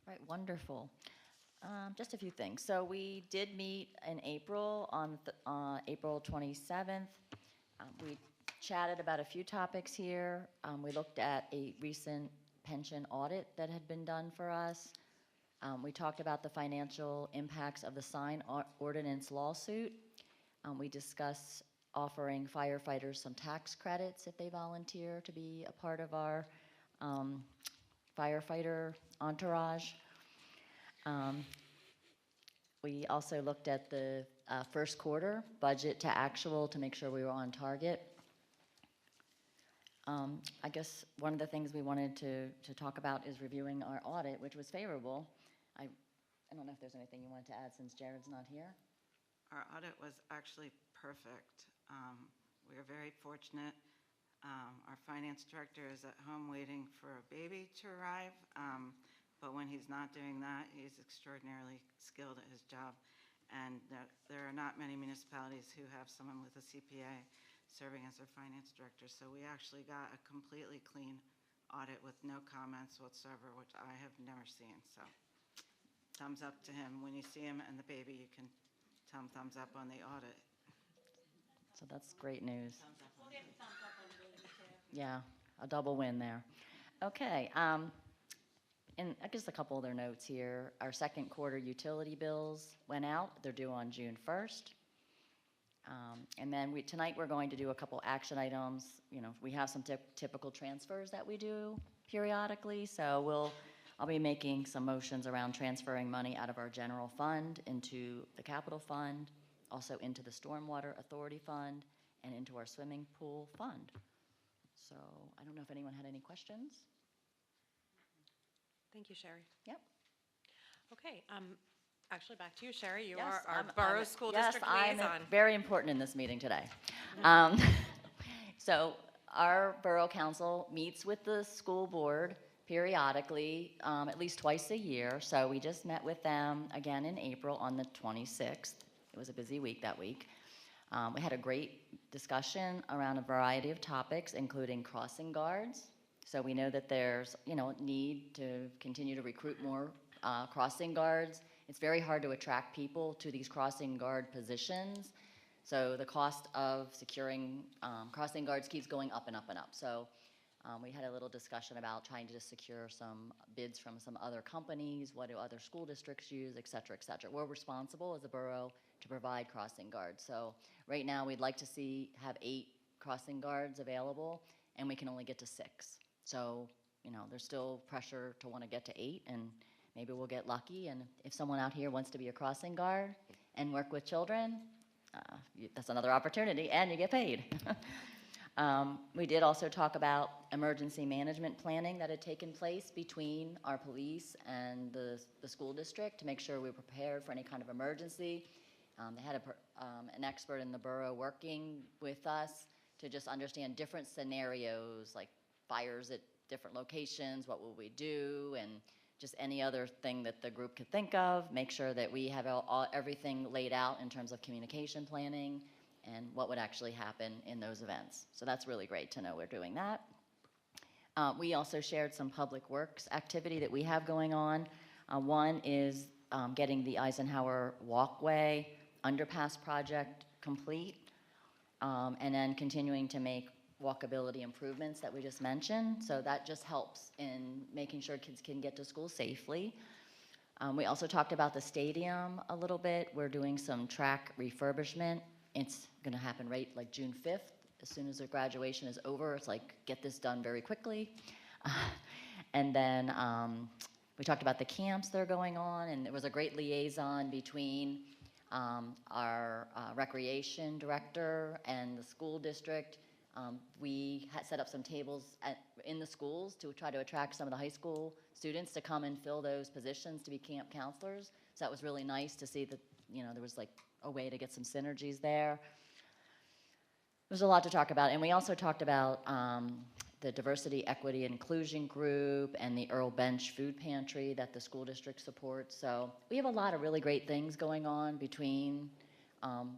Speaker 21: Right, wonderful. Just a few things. So we did meet in April, on April 27th. We chatted about a few topics here. We looked at a recent pension audit that had been done for us. We talked about the financial impacts of the sign ordinance lawsuit. We discussed offering firefighters some tax credits if they volunteer to be a part of our firefighter entourage. We also looked at the first quarter budget to actual to make sure we were on target. I guess one of the things we wanted to talk about is reviewing our audit, which was favorable. I don't know if there's anything you wanted to add since Jared's not here.
Speaker 3: Our audit was actually perfect. We are very fortunate. Our finance director is at home waiting for a baby to arrive, but when he's not doing that, he's extraordinarily skilled at his job. And there are not many municipalities who have someone with a CPA serving as their finance director. So we actually got a completely clean audit with no comments whatsoever, which I have never seen. So thumbs up to him. When you see him and the baby, you can tell him thumbs up on the audit.
Speaker 21: So that's great news.
Speaker 3: Thumbs up on
Speaker 22: We'll give a thumbs up on the baby too.
Speaker 21: Yeah, a double win there. Okay, and I guess a couple other notes here. Our second quarter utility bills went out. They're due on June 1st. And then tonight we're going to do a couple action items. You know, we have some typical transfers that we do periodically, so I'll be making some motions around transferring money out of our general fund into the capital fund, also into the stormwater authority fund, and into our swimming pool fund. So I don't know if anyone had any questions.
Speaker 1: Thank you, Sherry.
Speaker 21: Yep.
Speaker 1: Okay, actually back to you, Sherry. You
Speaker 21: Yes,
Speaker 1: are our
Speaker 21: I'm
Speaker 1: Borough
Speaker 21: a-
Speaker 1: School
Speaker 21: yes,
Speaker 1: District
Speaker 21: I'm
Speaker 1: Liaison.
Speaker 21: very important in this meeting today. So our Borough Council meets with the school board periodically, at least twice a year. So we just met with them again in April on the 26th. It was a busy week that week. We had a great discussion around a variety of topics, including crossing guards. So we know that there's, need to continue to recruit more crossing guards. It's very hard to attract people to these crossing guard positions. So the cost of securing crossing guards keeps going up and up and up. So we had a little discussion about trying to just secure some bids from some other companies. What do other school districts use, et cetera, et cetera. We're responsible as a borough to provide crossing guards. So right now we'd like to have 8 crossing guards available, and we can only get to 6. So, there's still pressure to want to get to 8, and maybe we'll get lucky. And if someone out here wants to be a crossing guard and work with children, that's another opportunity, and you get paid. We did also talk about emergency management planning that had taken place between our police and the school district to make sure we were prepared for any kind of emergency. They had an expert in the borough working with us to just understand different scenarios, like fires at different locations, what will we do, and just any other thing that the group could think of, make sure that we have everything laid out in terms of communication planning and what would actually happen in those events. So that's really great to know we're doing that. We also shared some public works activity that we have going on. One is getting the Eisenhower Walkway underpass project complete, and then continuing to make walkability improvements that we just mentioned. So that just helps in making sure kids can get to school safely. We also talked about the stadium a little bit. We're doing some track refurbishment. It's going to happen right like June 5th. As soon as their graduation is over, it's like, get this done very quickly. And then we talked about the camps that are going on, and there was a great liaison between our recreation director and the school district. We had set up some tables in the schools to try to attract some of the high school students to come and fill those positions to be camp counselors. So that was really nice to see that, you know, there was like a way to get some synergies there. There's a lot to talk about. And we also talked about the Diversity, Equity, Inclusion Group and the Earl Bench Food Pantry that the school district supports. So we have a lot of really great things going on between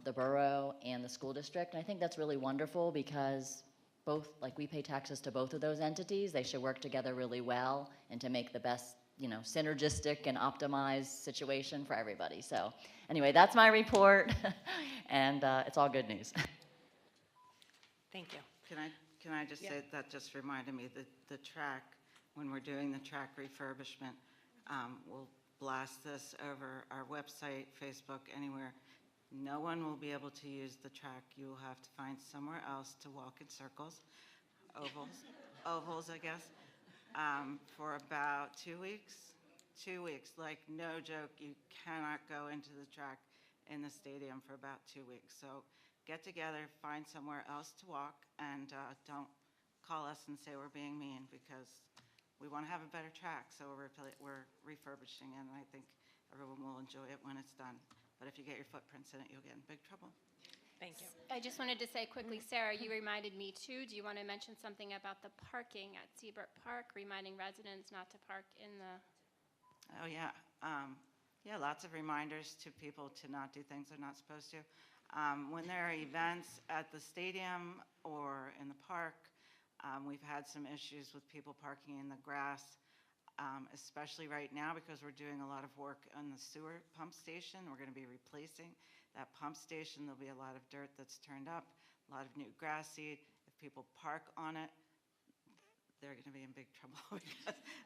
Speaker 21: the borough and the school district. And I think that's really wonderful because both, like, we pay taxes to both of those entities. They should work together really well and to make the best, you know, synergistic and optimized situation for everybody. So anyway, that's my report, and it's all good news.
Speaker 1: Thank you.
Speaker 3: Can I just say, that just reminded me that the track, when we're doing the track refurbishment, we'll blast this over our website, Facebook, anywhere. No one will be able to use the track. You will have to find somewhere else to walk in circles, ovals, I guess, for about 2 weeks. 2 weeks, like no joke, you cannot go into the track in the stadium for about 2 weeks. So get together, find somewhere else to walk, and don't call us and say we're being mean, because we want to have a better track, so we're refurbishing it, and I think everyone will enjoy it when it's done. But if you get your footprints in it, you'll get in big trouble.
Speaker 1: Thank you.
Speaker 18: I just wanted to say quickly, Sarah, you reminded me too. Do you want to mention something about the parking at Seabrook Park, reminding residents not to park in the...
Speaker 3: Oh, yeah. Yeah, lots of reminders to people to not do things they're not supposed to. When there are events at the stadium or in the park, we've had some issues with people parking in the grass, especially right now because we're doing a lot of work on the sewer pump station. We're going to be replacing that pump station. There'll be a lot of dirt that's turned up, a lot of new grass seed. If people park on it, they're going to be in big trouble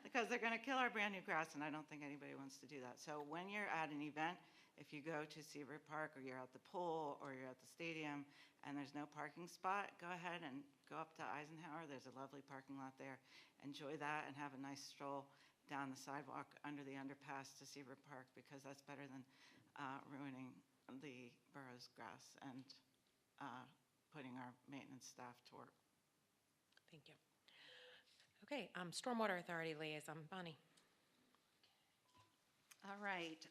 Speaker 3: because they're going to kill our brand new grass, and I don't think anybody wants to do that. So when you're at an event, if you go to Seabrook Park or you're at the pool or you're at the stadium and there's no parking spot, go ahead and go up to Eisenhower. There's a lovely parking lot there. Enjoy that and have a nice stroll down the sidewalk under the underpass to Seabrook Park, because that's better than ruining the borough's grass and putting our maintenance staff to work.
Speaker 1: Thank you. Okay, Stormwater Authority Liaison, Bonnie.
Speaker 2: All right,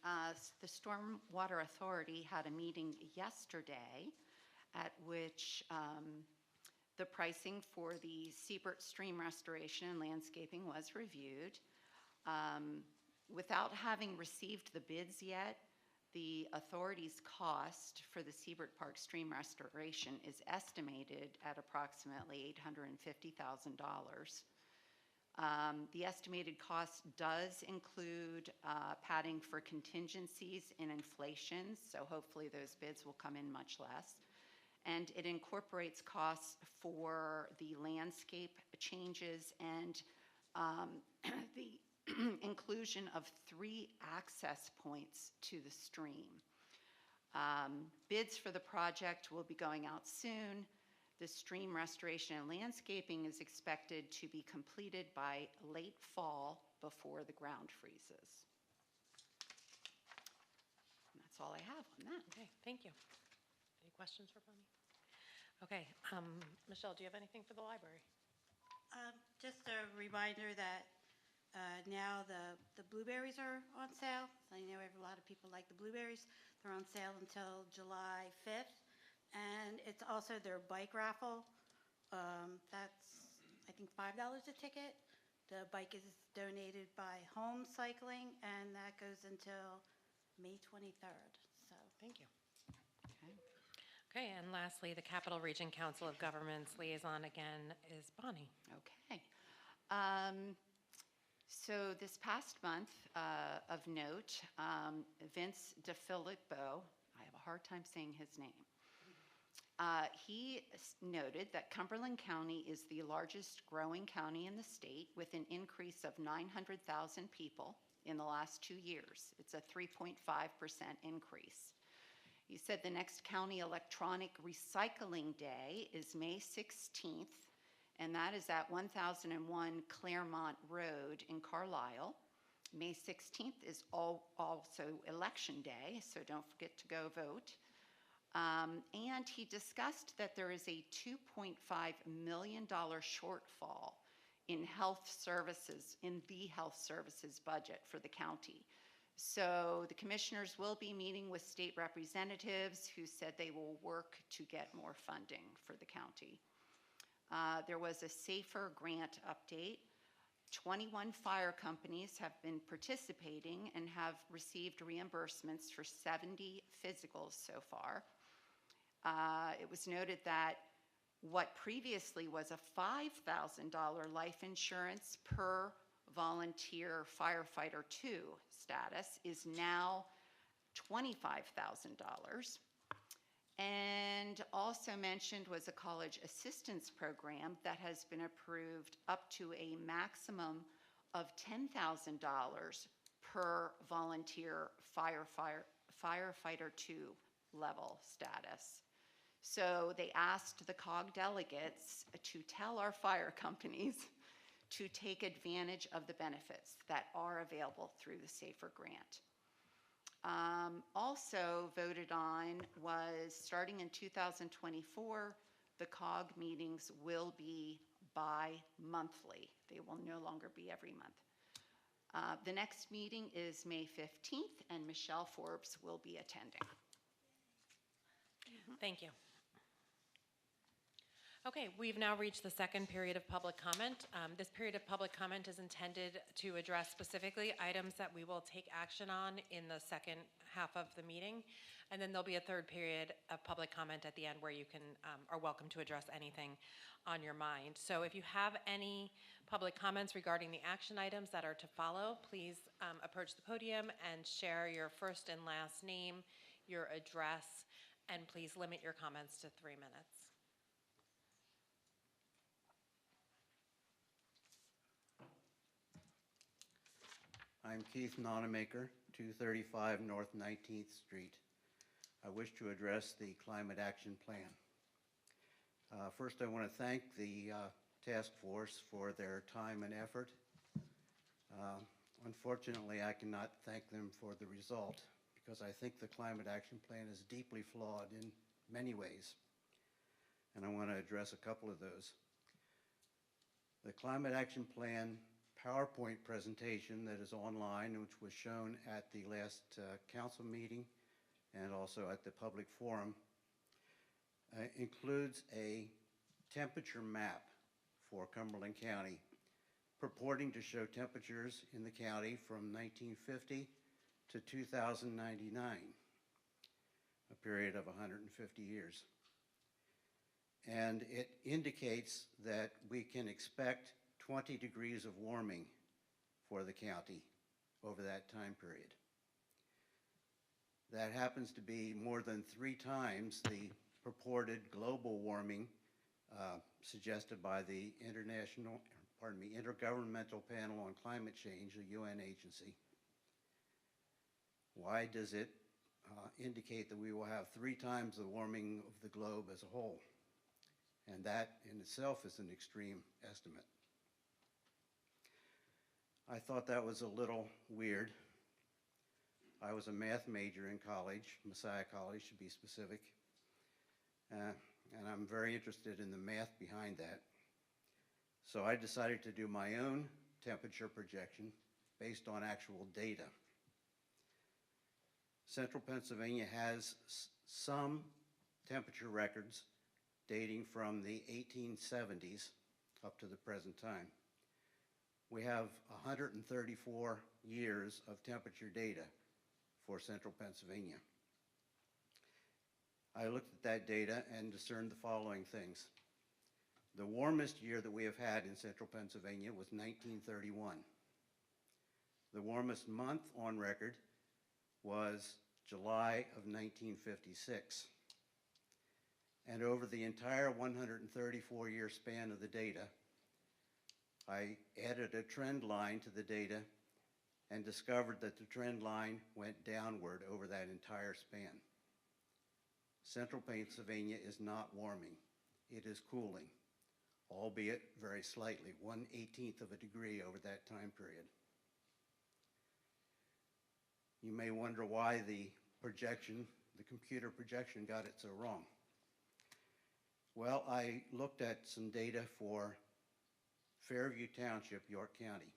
Speaker 2: the Stormwater Authority had a meeting yesterday at which the pricing for the Seabrook Stream restoration and landscaping was reviewed. Without having received the bids yet, the authority's cost for the Seabrook Park Stream restoration is estimated at approximately $850,000. The estimated cost does include padding for contingencies in inflation, so hopefully those bids will come in much less. And it incorporates costs for the landscape changes and the inclusion of 3 access points to the stream. Bids for the project will be going out soon. The stream restoration and landscaping is expected to be completed by late fall before the ground freezes. And that's all I have on that.
Speaker 1: Okay, thank you. Any questions for Bonnie? Okay, Michelle, do you have anything for the library?
Speaker 22: Just a reminder that now the blueberries are on sale. I know a lot of people like the blueberries. They're on sale until July 5th. And it's also their bike raffle. That's, I think, $5 a ticket. The bike is donated by Home Cycling, and that goes until May 23rd. So,
Speaker 1: thank you. Okay, and lastly, the Capital Region Council of Governments liaison again is Bonnie.
Speaker 2: Okay. So this past month, of note, Vince DeFilippo, I have a hard time saying his name. He noted that Cumberland County is the largest growing county in the state with an increase of 900,000 people in the last 2 years. It's a 3.5% increase. He said the next county electronic recycling day is May 16th, and that is at 1001 Claremont Road in Carlisle. May 16th is also Election Day, so don't forget to go vote. And he discussed that there is a $2.5 million shortfall in health services, in the health services budget for the county. So the commissioners will be meeting with state representatives who said they will work to get more funding for the county. There was a SAFER grant update. 21 fire companies have been participating and have received reimbursements for 70 physicals so far. It was noted that what previously was a $5,000 life insurance per volunteer firefighter 2 status is now $25,000. And also mentioned was a college assistance program that has been approved up to a maximum of $10,000 per volunteer firefighter 2 level status. So they asked the COG delegates to tell our fire companies to take advantage of the benefits that are available through the SAFER grant. Also voted on was starting in 2024, the COG meetings will be bi-monthly. They will no longer be every month. The next meeting is May 15th, and Michelle Forbes will be attending.
Speaker 1: Thank you. Okay, we've now reached the second period of public comment. This period of public comment is intended to address specifically items that we will take action on in the second half of the meeting. And then there'll be a third period of public comment at the end where you are welcome to address anything on your mind. So if you have any public comments regarding the action items that are to follow, please approach the podium and share your first and last name, your address, and please limit your comments to 3 minutes.
Speaker 4: I'm Keith Nonamaker, 235 North 19th Street. I wish to address the Climate Action Plan. First, I want to thank the task force for their time and effort. Unfortunately, I cannot thank them for the result because I think the Climate Action Plan is deeply flawed in many ways, and I want to address a couple of those. The Climate Action Plan PowerPoint presentation that is online, which was shown at the last council meeting and also at the public forum, includes a temperature map for Cumberland County, purporting to show temperatures in the county from 1950 to 2099, a period of 150 years. And it indicates that we can expect 20 degrees of warming for the county over that time period. That happens to be more than 3 times the purported global warming suggested by the Intergovernmental Panel on Climate Change, a UN agency. Why does it indicate that we will have 3 times the warming of the globe as a whole? And that in itself is an extreme estimate. I thought that was a little weird. I was a math major in college, Messiah College to be specific. and I'm very interested in the math behind that. So I decided to do my own temperature projection based on actual data. Central Pennsylvania has some temperature records dating from the 1870s up to the present time. We have 134 years of temperature data for Central Pennsylvania. I looked at that data and discerned the following things. The warmest year that we have had in Central Pennsylvania was 1931. The warmest month on record was July of 1956. And over the entire 134-year span of the data, I added a trend line to the data and discovered that the trend line went downward over that entire span. Central Pennsylvania is not warming. It is cooling, albeit very slightly, 1/18 of a degree over that time period. You may wonder why the computer projection got it so wrong. Well, I looked at some data for Fairview Township, York County.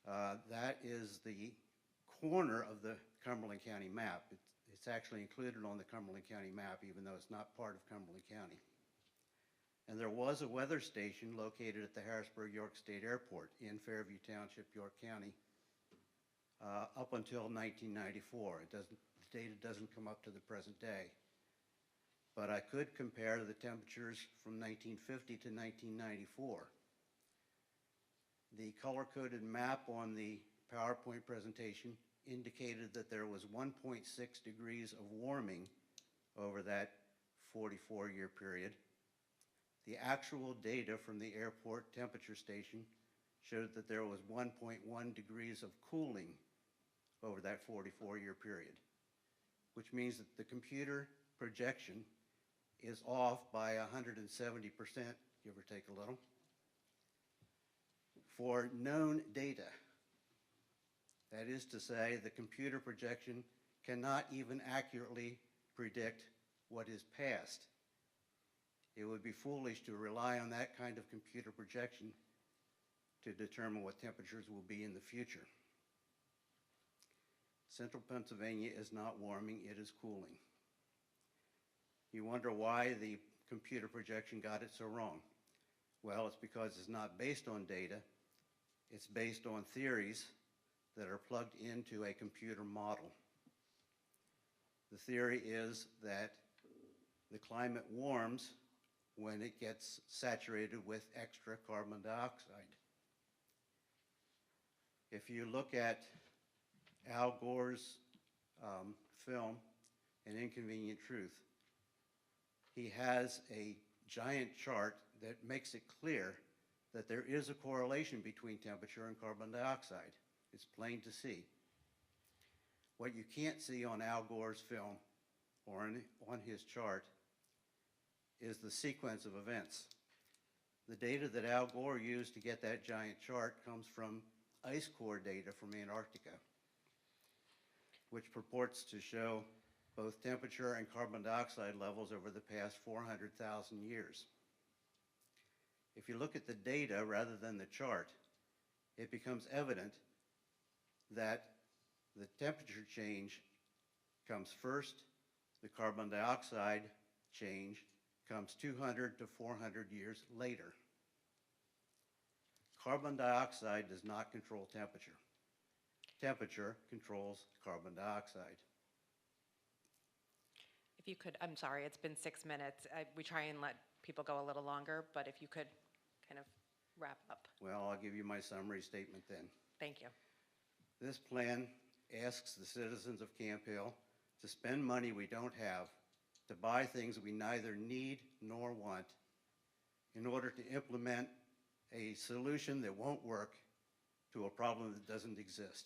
Speaker 4: That is the corner of the Cumberland County map. It's actually included on the Cumberland County map, even though it's not part of Cumberland County. And there was a weather station located at the Harrisburg York State Airport in Fairview Township, York County, up until 1994. The data doesn't come up to the present day. But I could compare the temperatures from 1950 to 1994. The color-coded map on the PowerPoint presentation indicated that there was 1.6 degrees of warming over that 44-year period. The actual data from the airport temperature station showed that there was 1.1 degrees of cooling over that 44-year period, which means that the computer projection is off by 170%, give or take a little, for known data. That is to say, the computer projection cannot even accurately predict what is past. It would be foolish to rely on that kind of computer projection to determine what temperatures will be in the future. Central Pennsylvania is not warming, it is cooling. You wonder why the computer projection got it so wrong. Well, it's because it's not based on data, it's based on theories that are plugged into a computer model. The theory is that the climate warms when it gets saturated with extra carbon dioxide. If you look at Al Gore's film, An Inconvenient Truth, he has a giant chart that makes it clear that there is a correlation between temperature and carbon dioxide. It's plain to see. What you can't see on Al Gore's film or on his chart is the sequence of events. The data that Al Gore used to get that giant chart comes from ice core data from Antarctica, which purports to show both temperature and carbon dioxide levels over the past 400,000 years. If you look at the data rather than the chart, it becomes evident that the temperature change comes first, the carbon dioxide change comes 200 to 400 years later. Carbon dioxide does not control temperature. Temperature controls carbon dioxide.
Speaker 1: If you could, I'm sorry, it's been 6 minutes. We try and let people go a little longer, but if you could kind of wrap up.
Speaker 4: Well, I'll give you my summary statement then.
Speaker 1: Thank you.
Speaker 4: This plan asks the citizens of Camp Hill to spend money we don't have, to buy things we neither need nor want, in order to implement a solution that won't work to a problem that doesn't exist.